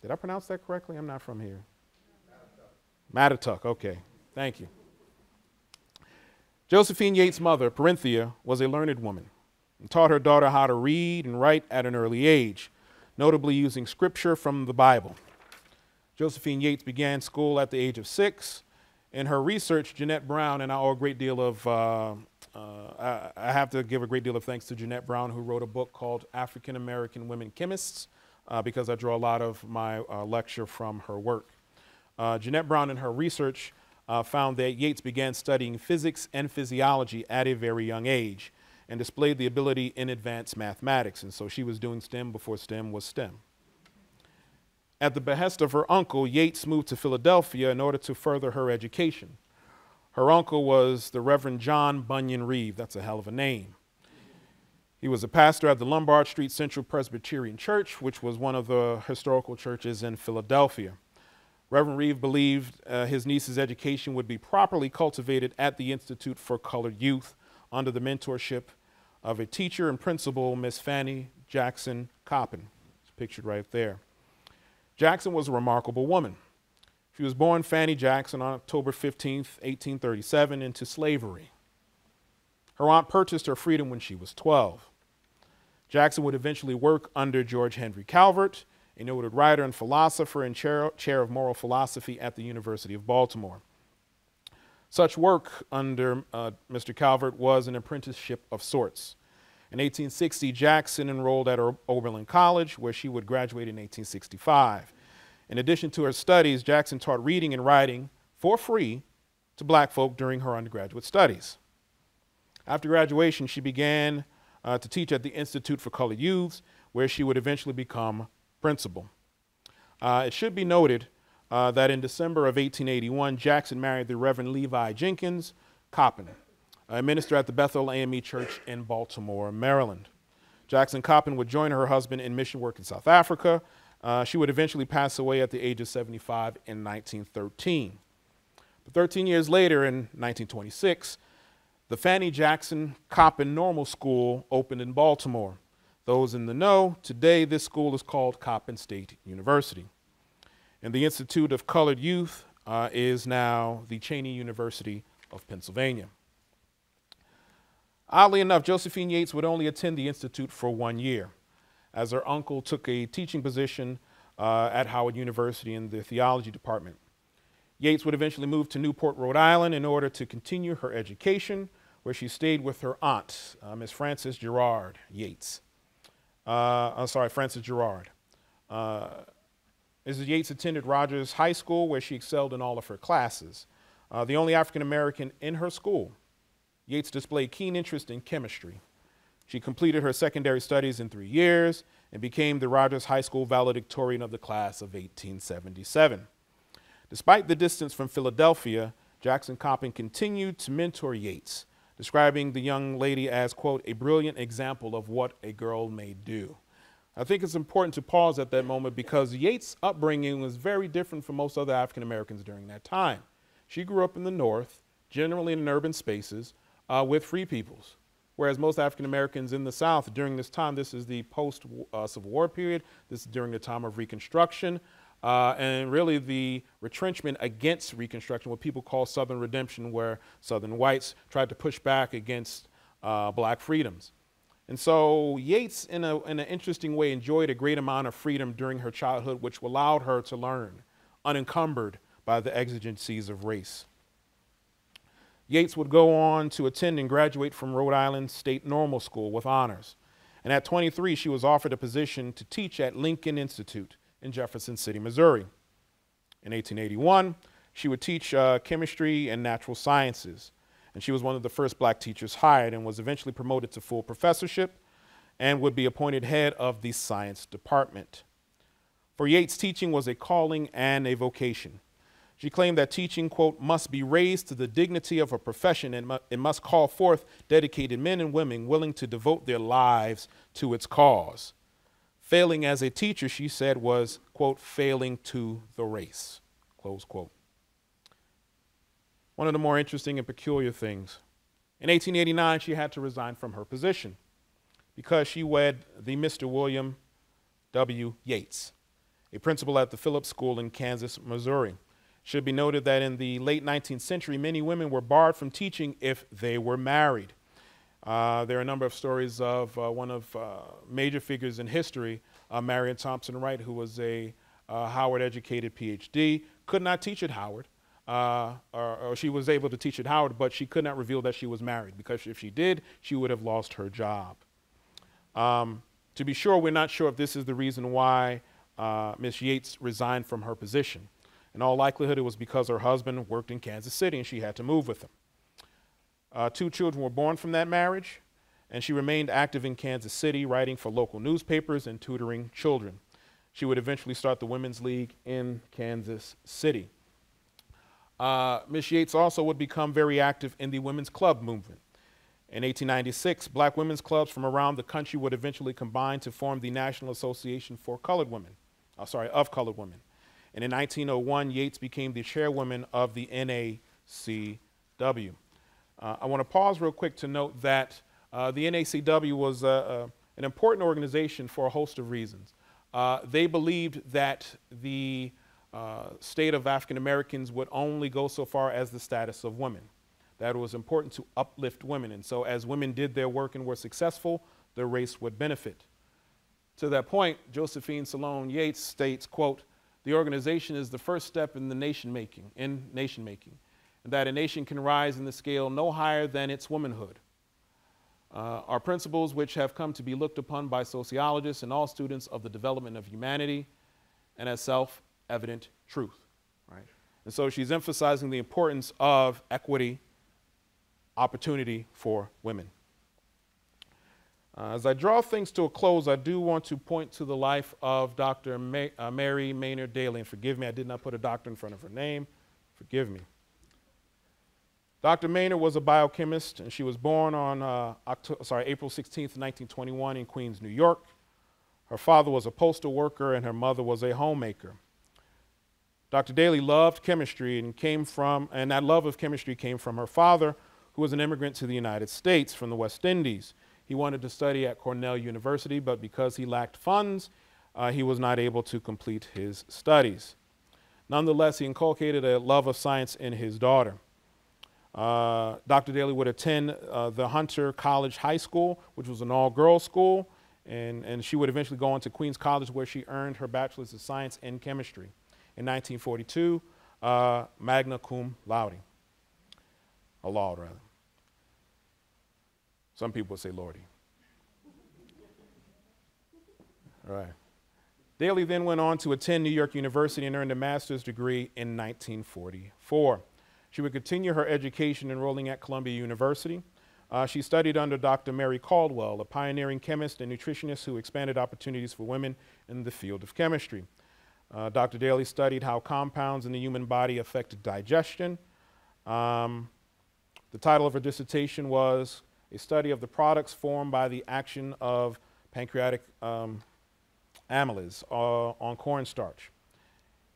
Did I pronounce that correctly? I'm not from here. Mattatuck, okay. Thank you. Josephine Yates' mother, Parenthea, was a learned woman and taught her daughter how to read and write at an early age, notably using scripture from the Bible. Josephine Yates began school at the age of 6. In her research, Jeanette Brown, and I owe a great deal of, I have to give a great deal of thanks to Jeanette Brown, who wrote a book called African American Women Chemists, because I draw a lot of my lecture from her work. Jeanette Brown, in her research, found that Yates began studying physics and physiology at a very young age and displayed the ability in advanced mathematics. And so she was doing STEM before STEM was STEM. At the behest of her uncle, Yates moved to Philadelphia in order to further her education. Her uncle was the Reverend John Bunyan Reeve. That's a hell of a name. He was a pastor at the Lombard Street Central Presbyterian Church, which was one of the historical churches in Philadelphia. Reverend Reeve believed his niece's education would be properly cultivated at the Institute for Colored Youth under the mentorship of a teacher and principal, Miss Fanny Jackson Coppin. It's pictured right there. Jackson was a remarkable woman. She was born Fanny Jackson on October 15th, 1837, into slavery. Her aunt purchased her freedom when she was 12. Jackson would eventually work under George Henry Calvert, a noted writer and philosopher and chair of moral philosophy at the University of Baltimore. Such work under Mr. Calvert was an apprenticeship of sorts. In 1860, Jackson enrolled at Oberlin College, where she would graduate in 1865. In addition to her studies, Jackson taught reading and writing for free to black folk during her undergraduate studies. After graduation, she began to teach at the Institute for Colored Youths, where she would eventually become principal. It should be noted that in December of 1881, Jackson married the Reverend Levi Jenkins Coppin, a minister at the Bethel AME Church in Baltimore, Maryland. Jackson Coppin would join her husband in mission work in South Africa. She would eventually pass away at the age of 75 in 1913. But 13 years later, in 1926, the Fanny Jackson Coppin Normal School opened in Baltimore. Those in the know, today this school is called Coppin State University. And the Institute of Colored Youth is now the Cheyney University of Pennsylvania. Oddly enough, Josephine Yates would only attend the Institute for 1 year, as her uncle took a teaching position at Howard University in the theology department. Yates would eventually move to Newport, Rhode Island in order to continue her education, where she stayed with her aunt, Miss Frances Gerard Yates. Frances Gerard. Mrs. Yates attended Rogers High School, where she excelled in all of her classes. The only African American in her school, Yates displayed keen interest in chemistry. She completed her secondary studies in 3 years and became the Rogers High School valedictorian of the class of 1877. Despite the distance from Philadelphia, Jackson Coppin continued to mentor Yates, describing the young lady as, quote, a brilliant example of what a girl may do. I think it's important to pause at that moment because Yates' upbringing was very different from most other African Americans during that time. She grew up in the North, generally in urban spaces, with free peoples, whereas most African Americans in the South during this time, this is the post-Civil War period, this is during the time of Reconstruction, and really the retrenchment against Reconstruction, what people call Southern redemption, where Southern whites tried to push back against black freedoms. And so Yates, in an interesting way, enjoyed a great amount of freedom during her childhood, which allowed her to learn, unencumbered by the exigencies of race. Yates would go on to attend and graduate from Rhode Island State Normal School with honors. And at 23, she was offered a position to teach at Lincoln Institute in Jefferson City, Missouri. In 1881, she would teach chemistry and natural sciences. And she was one of the first black teachers hired and was eventually promoted to full professorship and would be appointed head of the science department. For Yates, teaching was a calling and a vocation. She claimed that teaching, quote, must be raised to the dignity of a profession and it must call forth dedicated men and women willing to devote their lives to its cause. Failing as a teacher, she said, was, quote, failing to the race, close quote. One of the more interesting and peculiar things, in 1889, she had to resign from her position because she wed the Mr. William W. Yates, a principal at the Phillips School in Kansas, Missouri. It should be noted that in the late 19th century, many women were barred from teaching if they were married. There are a number of stories of one of major figures in history, Marion Thompson Wright, who was a Howard-educated PhD, could not teach at Howard, or she was able to teach at Howard, but she could not reveal that she was married because if she did, she would have lost her job. To be sure, we're not sure if this is the reason why Ms. Yates resigned from her position. In all likelihood, it was because her husband worked in Kansas City and she had to move with him. 2 children were born from that marriage, and she remained active in Kansas City, writing for local newspapers and tutoring children. She would eventually start the Women's League in Kansas City. Ms. Yates also would become very active in the women's club movement. In 1896, black women's clubs from around the country would eventually combine to form the National Association for Colored Women, of Colored Women. And in 1901, Yates became the chairwoman of the NACW. I want to pause real quick to note that the NACW was an important organization for a host of reasons. They believed that the state of African Americans would only go so far as the status of women, that it was important to uplift women. And so as women did their work and were successful, the race would benefit. To that point, Josephine Sloan Yates states, quote, the organization is the first step in nation making, and that a nation can rise in the scale no higher than its womanhood. Are principles which have come to be looked upon by sociologists and all students of the development of humanity and as self-evident truth, right? And so she's emphasizing the importance of equity, opportunity for women. As I draw things to a close, I do want to point to the life of Dr. Mary Maynard Daly. And forgive me, I did not put a doctor in front of her name. Forgive me. Dr. Maynard was a biochemist, and she was born on April 16th, 1921 in Queens, New York. Her father was a postal worker, and her mother was a homemaker. Dr. Daly loved chemistry and that love of chemistry came from her father, who was an immigrant to the United States from the West Indies. He wanted to study at Cornell University, but because he lacked funds, he was not able to complete his studies. Nonetheless, he inculcated a love of science in his daughter. Dr. Daly would attend the Hunter College High School, which was an all-girls school, and she would eventually go on to Queens College, where she earned her Bachelor's of Science in Chemistry. In 1942, magna cum laude, a laud rather. Some people would say lordy. All right. Daly then went on to attend New York University and earned a master's degree in 1944. She would continue her education enrolling at Columbia University. She studied under Dr. Mary Caldwell, a pioneering chemist and nutritionist who expanded opportunities for women in the field of chemistry. Dr. Daly studied how compounds in the human body affected digestion. The title of her dissertation was A Study of the Products Formed by the Action of Pancreatic Amylase on Cornstarch.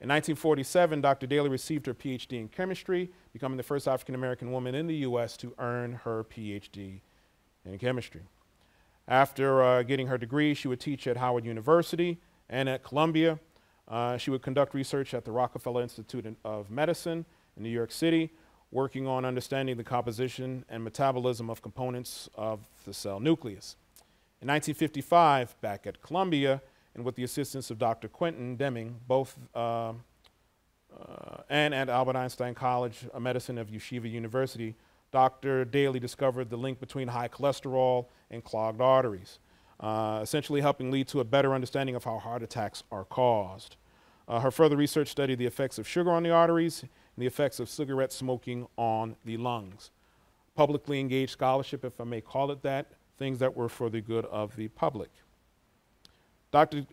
In 1947, Dr. Daly received her PhD in chemistry, becoming the first African-American woman in the U.S. to earn her PhD in chemistry. After getting her degree, she would teach at Howard University and at Columbia. She would conduct research at the Rockefeller Institute of Medicine in New York City, working on understanding the composition and metabolism of components of the cell nucleus. In 1955, back at Columbia, and with the assistance of Dr. Quentin Deming, both and at Albert Einstein College of Medicine of Yeshiva University, Dr. Daly discovered the link between high cholesterol and clogged arteries, essentially helping lead to a better understanding of how heart attacks are caused. Her further research studied the effects of sugar on the arteries and the effects of cigarette smoking on the lungs. Publicly engaged scholarship, if I may call it that, things that were for the good of the public.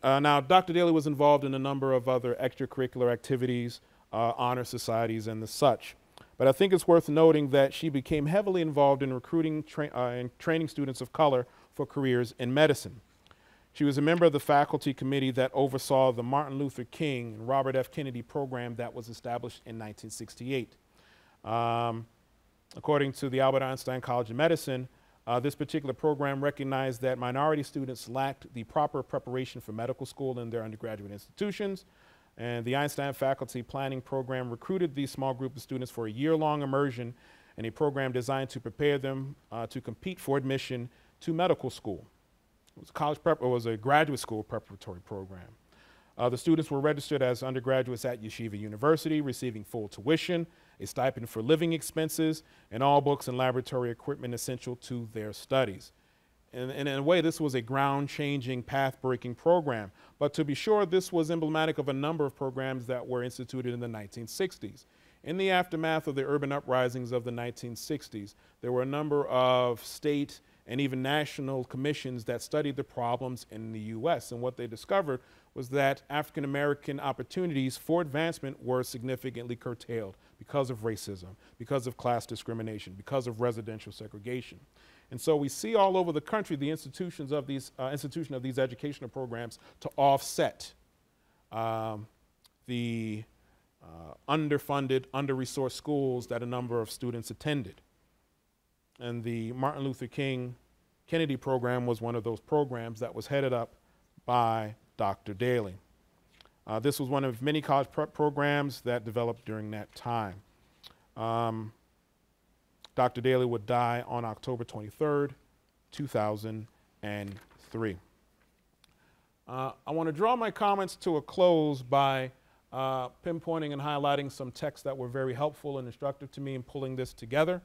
Now, Dr. Daly was involved in a number of other extracurricular activities, honor societies, and the such. But I think it's worth noting that she became heavily involved in recruiting and training students of color for careers in medicine. She was a member of the faculty committee that oversaw the Martin Luther King and Robert F. Kennedy program that was established in 1968. According to the Albert Einstein College of Medicine, this particular program recognized that minority students lacked the proper preparation for medical school in their undergraduate institutions, and the Einstein Faculty Planning Program recruited these small group of students for a year-long immersion in a program designed to prepare them to compete for admission to medical school. It was a graduate school preparatory program. The students were registered as undergraduates at Yeshiva University, receiving full tuition, a stipend for living expenses, and all books and laboratory equipment essential to their studies. And in a way, this was a ground-changing, path-breaking program. But to be sure, this was emblematic of a number of programs that were instituted in the 1960s. In the aftermath of the urban uprisings of the 1960s, there were a number of state and even national commissions that studied the problems in the U.S. And what they discovered was that African American opportunities for advancement were significantly curtailed because of racism, because of class discrimination, because of residential segregation. And so we see all over the country the institution of these educational programs to offset the underfunded, under-resourced schools that a number of students attended. And the Martin Luther King Kennedy program was one of those programs that was headed up by Dr. Daly. This was one of many college prep programs that developed during that time. Dr. Daly would die on October 23rd, 2003. I want to draw my comments to a close by pinpointing and highlighting some texts that were very helpful and instructive to me in pulling this together.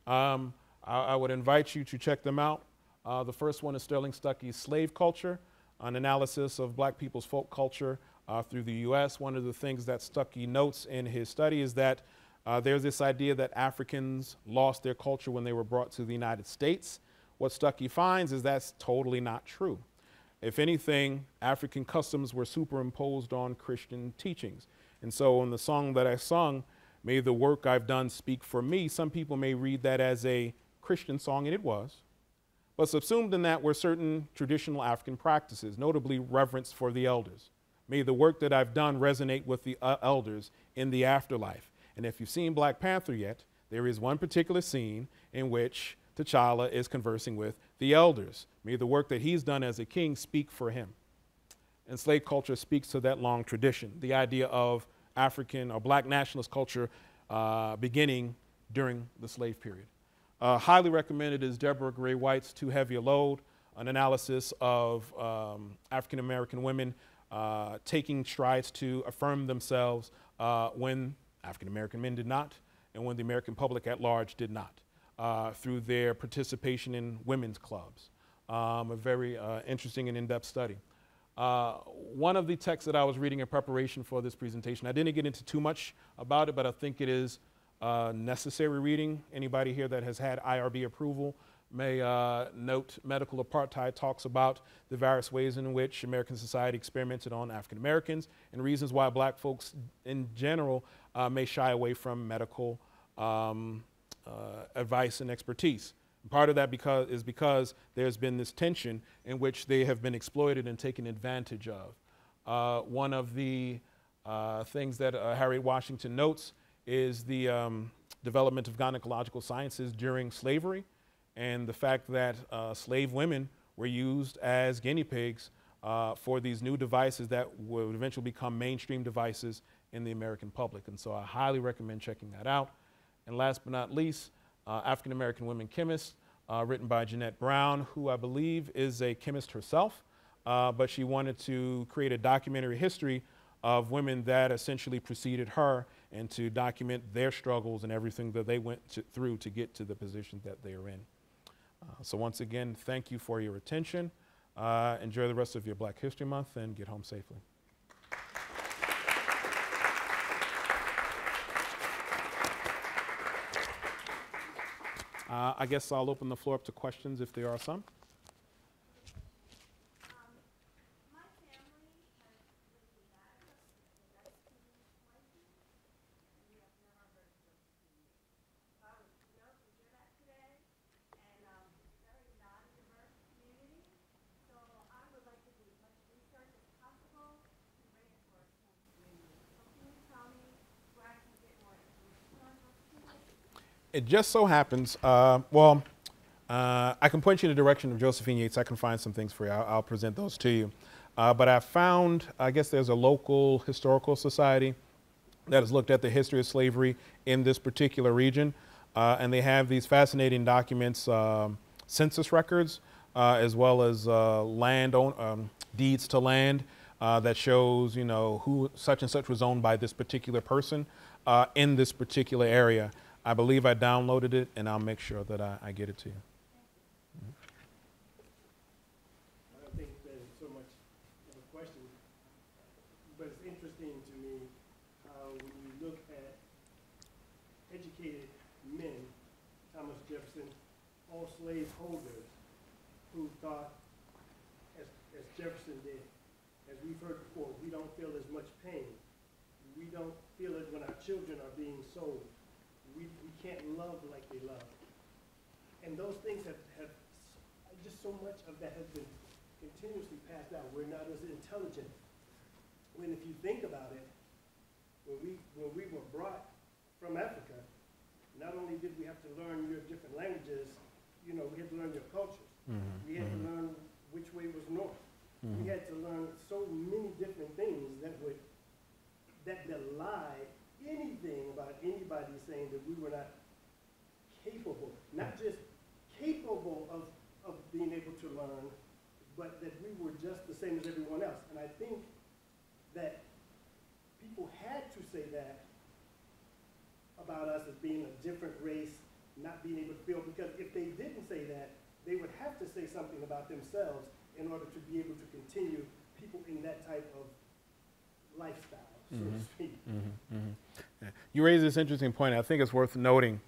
I would invite you to check them out. The first one is Sterling Stuckey's Slave Culture, an analysis of black people's folk culture through the U.S. One of the things that Stuckey notes in his study is that there's this idea that Africans lost their culture when they were brought to the United States. What Stuckey finds is that's totally not true. If anything, African customs were superimposed on Christian teachings. And so in the song that I sung, May the Work I've Done Speak for Me, some people may read that as a Christian song, and it was. But subsumed in that were certain traditional African practices, notably reverence for the elders. May the work that I've done resonate with the elders in the afterlife. And if you've seen Black Panther yet, there is one particular scene in which T'Challa is conversing with the elders. May the work that he's done as a king speak for him. And slave culture speaks to that long tradition, the idea of African or black nationalist culture beginning during the slave period. Highly recommended is Deborah Gray White's Too Heavy a Load, an analysis of African American women taking strides to affirm themselves when African American men did not, and when the American public at large did not, through their participation in women's clubs. A very interesting and in-depth study. One of the texts that I was reading in preparation for this presentation, I didn't get into too much about it, but I think it is necessary reading. Anybody here that has had IRB approval may note Medical Apartheid talks about the various ways in which American society experimented on African Americans and reasons why black folks in general may shy away from medical advice and expertise. And part of that is because there's been this tension in which they have been exploited and taken advantage of. One of the things that Harriet Washington notes is the development of gynecological sciences during slavery, and the fact that slave women were used as guinea pigs for these new devices that would eventually become mainstream devices in the American public. And so I highly recommend checking that out. And last but not least, African American Women Chemists, written by Jeanette Brown, who I believe is a chemist herself, but she wanted to create a documentary history of women that essentially preceded her and to document their struggles and everything that they went through to get to the position that they are in. So once again, thank you for your attention. Enjoy the rest of your Black History Month and get home safely. I guess I'll open the floor up to questions if there are some. It just so happens, I can point you in the direction of Josephine Yates. I can find some things for you. I'll present those to you. But I found, I guess there's a local historical society that has looked at the history of slavery in this particular region. And they have these fascinating documents, census records, as well as deeds to land that shows, you know, who such and such was owned by this particular person in this particular area. I believe I downloaded it, and I'll make sure that I get it to you. I don't think there's so much of a question, but it's interesting to me how when you look at educated men, Thomas Jefferson, all slave holders, who thought, as Jefferson did, as we've heard before, we don't feel as much pain. We don't feel it when our children are being sold. We can't love like they love. And those things have just so much of that has been continuously passed down. We're not as intelligent. When if you think about it, when we were brought from Africa, not only did we have to learn your different languages, you know, we had to learn your cultures. We had to learn which way was north. We had to learn so many different things that belie anything about anybody saying that we were not capable, not just capable of being able to learn, but that we were just the same as everyone else. And I think that people had to say that about us as being a different race, not being able to feel, because if they didn't say that, they would have to say something about themselves in order to be able to continue people in that type of lifestyle. So to speak. Yeah. You raise this interesting point. I think it's worth noting.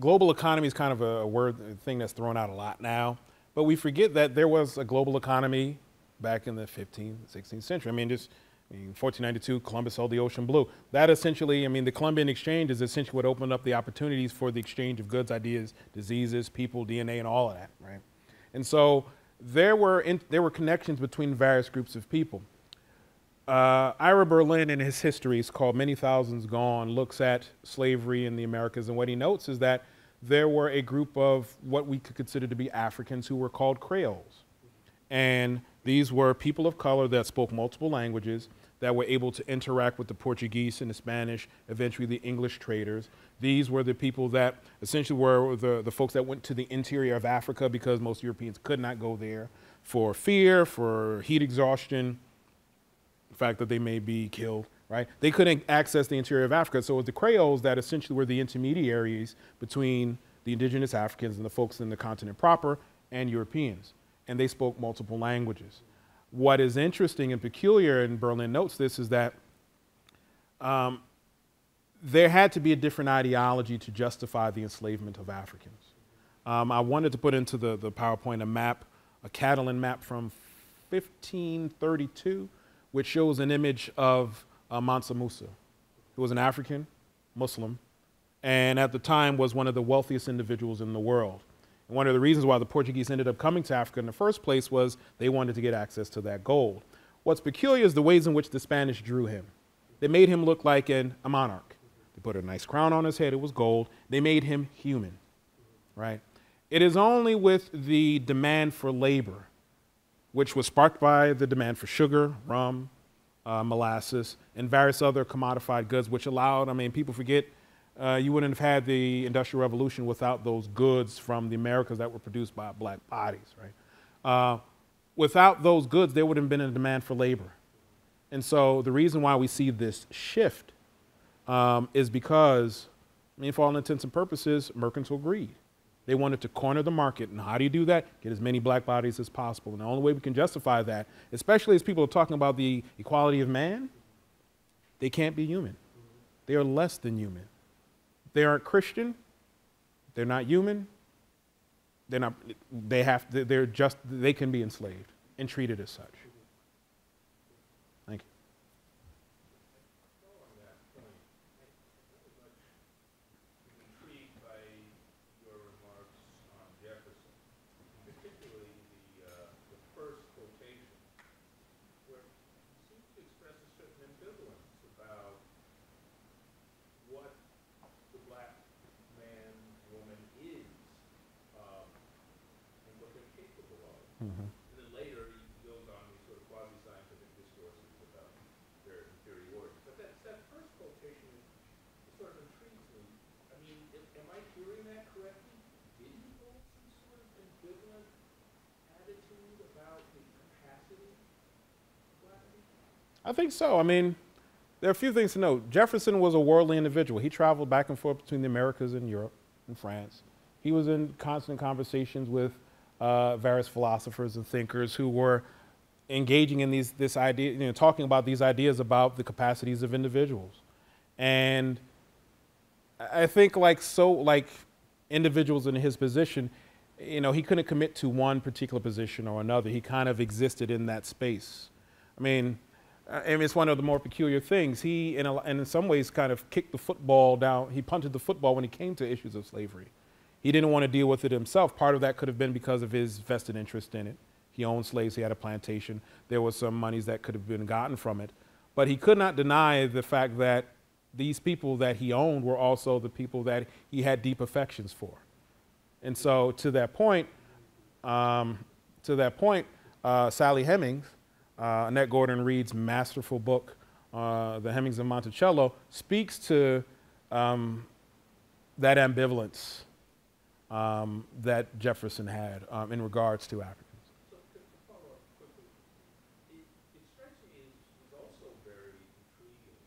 Global economy is kind of a thing that's thrown out a lot now, but we forget that there was a global economy back in the 15th, 16th century. I mean, 1492, Columbus held the ocean blue. That essentially, I mean, the Columbian Exchange is essentially what opened up the opportunities for the exchange of goods, ideas, diseases, people, DNA, and all of that, right? And so there were connections between various groups of people. Ira Berlin, in his histories called Many Thousands Gone, looks at slavery in the Americas, and what he notes is that there were a group of what we could consider to be Africans who were called Creoles. And these were people of color that spoke multiple languages, that were able to interact with the Portuguese and the Spanish, eventually the English traders. These were the people that essentially were the folks that went to the interior of Africa because most Europeans could not go there for fear, for heat exhaustion, the fact that they may be killed, right? They couldn't access the interior of Africa. So it was the Creoles that essentially were the intermediaries between the indigenous Africans and the folks in the continent proper and Europeans. and they spoke multiple languages. What is interesting and peculiar, and Berlin notes this, is that there had to be a different ideology to justify the enslavement of Africans. I wanted to put into the PowerPoint a map, a Catalan map from 1532, which shows an image of Mansa Musa, who was an African Muslim, and at the time was one of the wealthiest individuals in the world. And one of the reasons why the Portuguese ended up coming to Africa in the first place was they wanted to get access to that gold. What's peculiar is the ways in which the Spanish drew him. They made him look like a monarch. They put a nice crown on his head, it was gold. They made him human, right? It is only with the demand for labor, which was sparked by the demand for sugar, rum, molasses, and various other commodified goods, which allowed, people forget, you wouldn't have had the Industrial Revolution without those goods from the Americas that were produced by black bodies, right? Without those goods, there would have been a demand for labor. And so the reason why we see this shift is because, for all intents and purposes, mercantile greed. They wanted to corner the market. And how do you do that? Get as many black bodies as possible. And the only way we can justify that, especially as people are talking about the equality of man, they can't be human. They are less than human. They aren't Christian. They're not human. They can be enslaved and treated as such. Thank you. On that point, I'm very much intrigued by your remarks on Jefferson, particularly the first quotation, where you seem to express a certain ambivalence about what the black man, woman is, and what they're capable of. Mm-hmm. And then later he goes on these sort of quasi-scientific discourses about their inferiority. But that first quotation sort of intrigues me. Am I hearing that correctly? Did he hold some sort of ambivalent attitude about the capacity of black people? I think so. There are a few things to note. Jefferson was a worldly individual. He traveled back and forth between the Americas and Europe and France. He was in constant conversations with various philosophers and thinkers who were engaging in this idea, talking about these ideas about the capacities of individuals. And I think like individuals in his position, he couldn't commit to one particular position or another. He kind of existed in that space. It's one of the more peculiar things. He, in some ways, kind of kicked the football down. He punted the football when it came to issues of slavery. He didn't want to deal with it himself. Part of that could have been because of his vested interest in it. He owned slaves. He had a plantation. There was some monies that could have been gotten from it. But he could not deny the fact that these people that he owned were also the people that he had deep affections for. And so to that point, Sally Hemings, Annette Gordon Reed's masterful book, The Hemings of Monticello, speaks to that ambivalence that Jefferson had in regards to Africans. So to follow up quickly, it strikes me as also very intriguing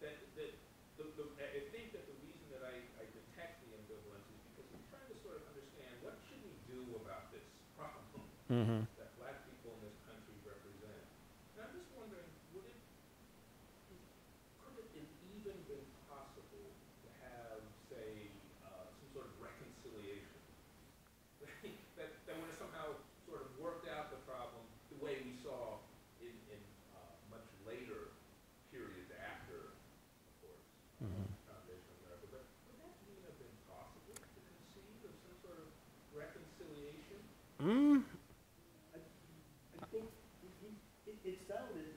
that I think that the reason that I detect the ambivalence is because I'm trying to sort of understand what should we do about this problem. Mm-hmm. That black people in this country represent. And I'm just wondering, could it even been possible to have, say, some sort of reconciliation that would have somehow sort of worked out the problem the way we saw in much later periods after, of course, Mm-hmm. the foundation of America. But would that even have been possible to conceive of some sort of reconciliation? Mm. I think it sounded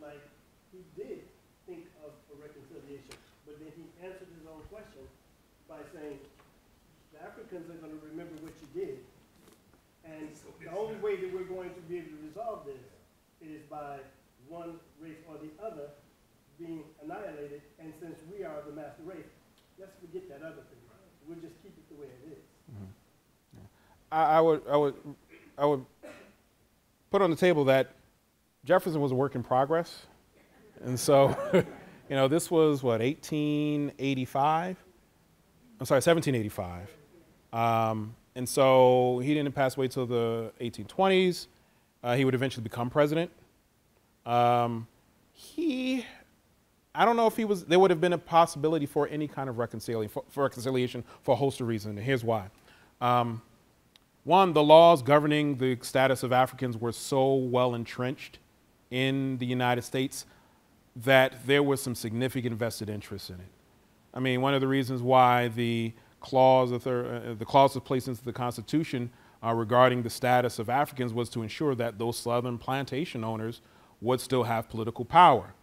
like he did think of a reconciliation, but then he answered his own question by saying, the Africans are going to remember what you did, and the only way that we're going to be able to resolve this is by one race or the other being annihilated, and since we are the master race, let's forget that other thing. We'll just keep it the way it is. Mm-hmm. Yeah. I would put on the table that Jefferson was a work in progress. And so, this was 1885? I'm sorry, 1785. And so he didn't pass away till the 1820s. He would eventually become president. I don't know if there would have been a possibility for any kind of reconciliation for a host of reasons, and here's why. One, the laws governing the status of Africans were so well entrenched in the United States that there was some significant vested interest in it. I mean, one of the reasons why the clause was placed into the Constitution regarding the status of Africans was to ensure that those southern plantation owners would still have political power,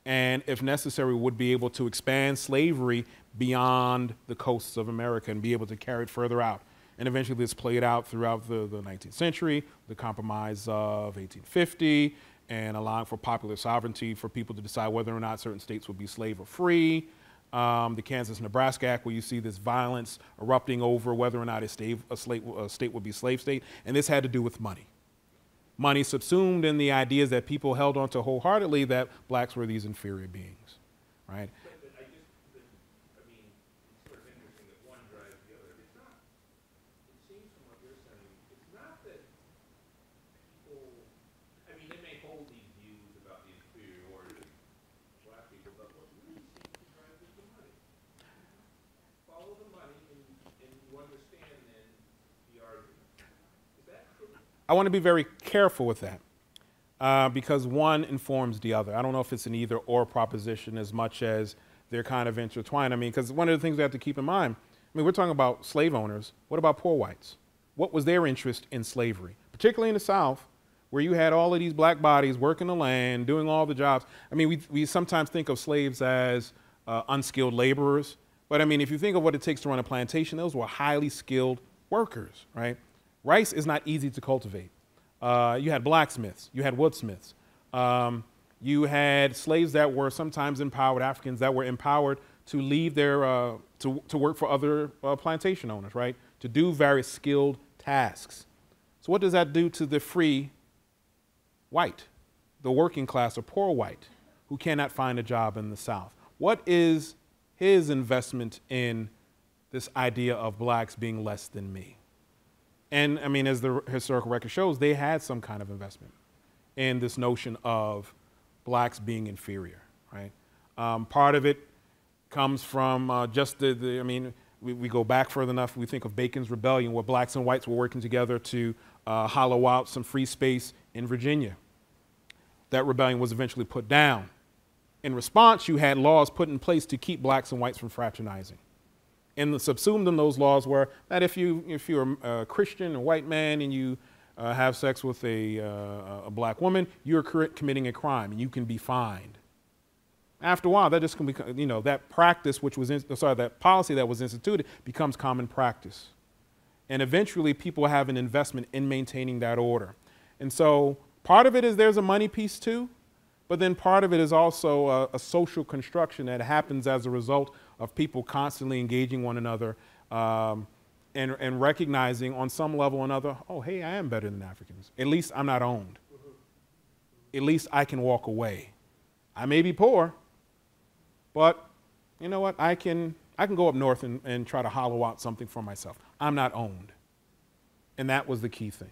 and if necessary would be able to expand slavery beyond the coasts of America and be able to carry it further out. And eventually this played out throughout the 19th century, the Compromise of 1850, and allowing for popular sovereignty for people to decide whether or not certain states would be slave or free. The Kansas-Nebraska Act, where you see this violence erupting over whether or not a state would be slave state, and this had to do with money. Money subsumed in the ideas that people held on to wholeheartedly that blacks were these inferior beings, right? I mean, it's sort of interesting that one drives the other. It's not, it seems from what you're saying, it's not that people, I mean, they may hold these views about the inferiority of black people, but what really seems to drive is the money. Follow the money and you understand then the argument. Is that true? I want to be very careful with that because one informs the other. I don't know if it's an either or proposition as much as they're kind of intertwined. I mean, because one of the things we have to keep in mind, I mean, we're talking about slave owners. What about poor whites? What was their interest in slavery, particularly in the South, where you had all of these black bodies working the land, doing all the jobs? I mean, we sometimes think of slaves as unskilled laborers, but I mean, if you think of what it takes to run a plantation, those were highly skilled workers, right? Rice is not easy to cultivate. You had blacksmiths, you had woodsmiths, you had slaves that were sometimes empowered, Africans that were empowered to leave their, to work for other plantation owners, right? To do various skilled tasks. So what does that do to the free white, the working class or poor white who cannot find a job in the South? What is his investment in this idea of blacks being less than me? And I mean, as the historical record shows, they had some kind of investment in this notion of blacks being inferior, right? Part of it comes from just I mean, we go back further enough, we think of Bacon's Rebellion, where blacks and whites were working together to hollow out some free space in Virginia. That rebellion was eventually put down. In response, you had laws put in place to keep blacks and whites from fraternizing. And subsumed in those laws were that if you're a Christian, a white man, and you have sex with a black woman, you're committing a crime and you can be fined. After a while, that just can become, you know, that practice which was, that policy that was instituted becomes common practice. And eventually people have an investment in maintaining that order. And so part of it is there's a money piece too, but then part of it is also a social construction that happens as a result of people constantly engaging one another and recognizing on some level or another, oh, hey, I am better than Africans. At least I'm not owned. At least I can walk away. I may be poor, but you know what? I can go up north and try to hollow out something for myself. I'm not owned. And that was the key thing.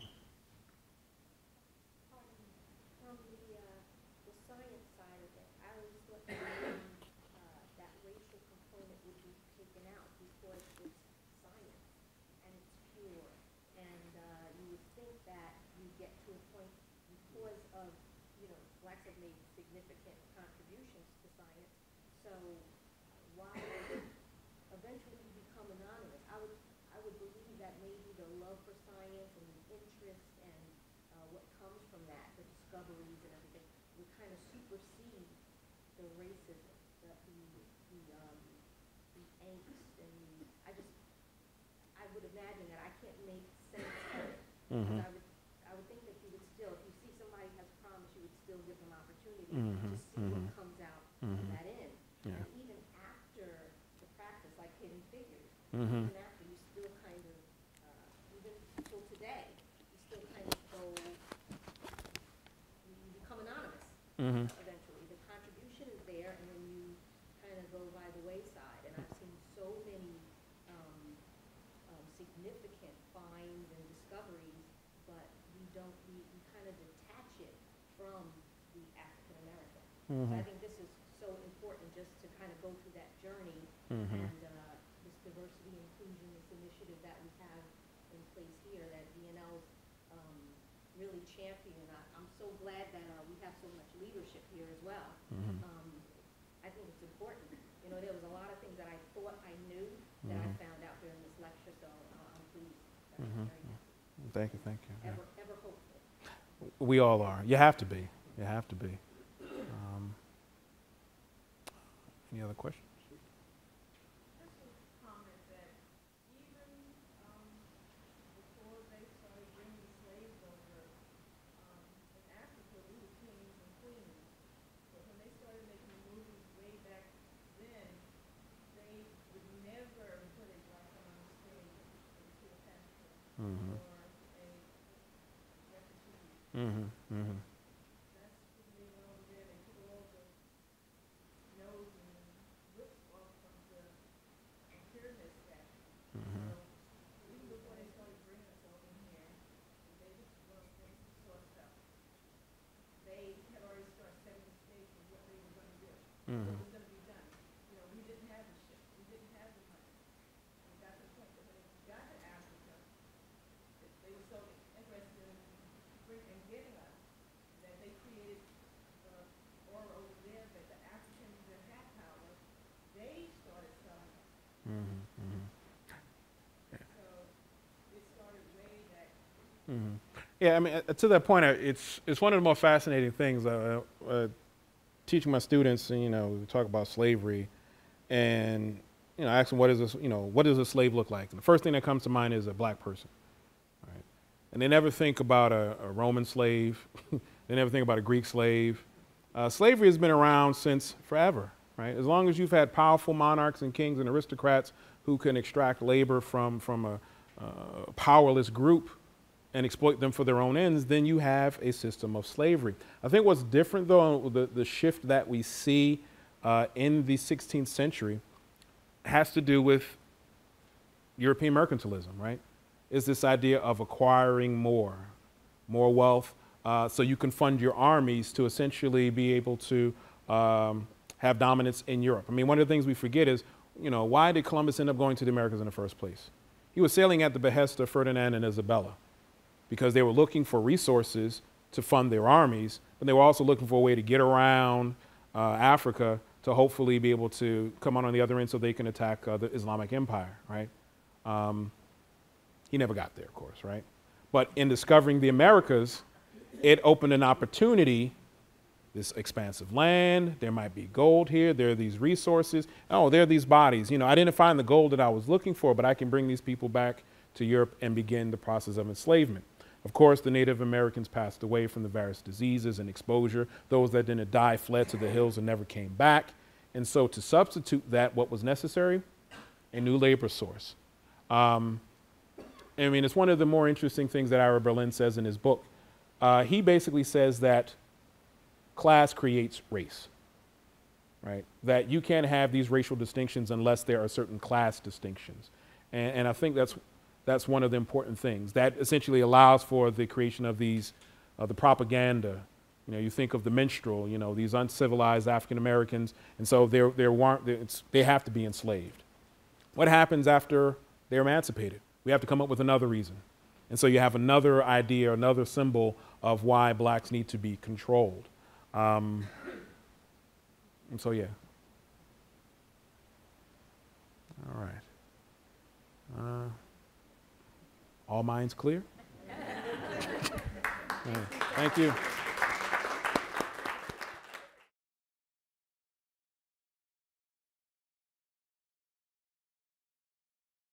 Mm-hmm. I would think that you would still, if you see somebody has promise, you would still give them opportunity to see what comes out of that end. Yeah. And even after the practice, like Hidden Figures, even after you still kind of, even till today, you still kind of go, you become anonymous eventually. The contribution is there, and then you kind of go by the wayside. And I've seen so many significant don't, we kind of detach it from the African American. So Mm-hmm. I think this is so important just to kind of go through that journey Mm-hmm. and this diversity inclusion, this initiative that we have in place here that DNL's really championing. I'm so glad that we have so much leadership here as well. Mm-hmm. I think it's important. You know, there was a lot of things that I thought I knew that I found out during this lecture, so I'm pleased. Mm-hmm. Very happy. Thank you, thank you. Yeah. Ever hopeful. We all are. You have to be. You have to be. Any other questions? Just a comment that even before they started bringing slaves over, in Africa we were kings and queens. But when they started making the movies way back then, they would never put a black man on the stage as Cleopatra Mm-hmm. or a Nefertiti. Mm-hmm. Mm-hmm. That's when they went over there, they took all the nose and lips off of the pyramid statue. Mm-hmm. So even before they started bringing us over here, they just well, they saw stuff. They had already started setting the stage for what they were going to do, what was going to be done. You know, we didn't have the ship, we didn't have the money. We got to the point that when we got to Africa, they were so interested in getting us that they created aura over there that the Africans that had power, they started selling us. Mm-hmm. Mm-hmm. So it started way back. Mm-hmm. Yeah, I mean, to that point, it's one of the more fascinating things. Teaching my students, you know, we talk about slavery, and you know, I ask them, what is this? You know, what does a slave look like? And the first thing that comes to mind is a black person, right? And they never think about a Roman slave. They never think about a Greek slave. Slavery has been around since forever, right? As long as you've had powerful monarchs and kings and aristocrats who can extract labor from a powerless group and exploit them for their own ends, then you have a system of slavery. I think what's different, though, the shift that we see in the 16th century has to do with European mercantilism, right? Is this idea of acquiring more wealth, so you can fund your armies to essentially be able to have dominance in Europe. I mean, one of the things we forget is, you know, why did Columbus end up going to the Americas in the first place? He was sailing at the behest of Ferdinand and Isabella because they were looking for resources to fund their armies, but they were also looking for a way to get around Africa to hopefully be able to come on the other end so they can attack the Islamic Empire, right? He never got there, of course, right? But in discovering the Americas, it opened an opportunity, this expansive land, there might be gold here, there are these resources, oh, there are these bodies. You know, I didn't find the gold that I was looking for, but I can bring these people back to Europe and begin the process of enslavement. Of course, the Native Americans passed away from the various diseases and exposure. Those that didn't die fled to the hills and never came back. And so to substitute that, what was necessary? A new labor source. I mean, it's one of the more interesting things that Ira Berlin says in his book. He basically says that class creates race, right? That you can't have these racial distinctions unless there are certain class distinctions. And I think that's one of the important things. That essentially allows for the creation of these, the propaganda. You know, you think of the minstrel, you know, these uncivilized African Americans, and so they have to be enslaved. What happens after they're emancipated? We have to come up with another reason. And so you have another idea, another symbol of why blacks need to be controlled. And so, yeah. All right. All minds clear? Thank you.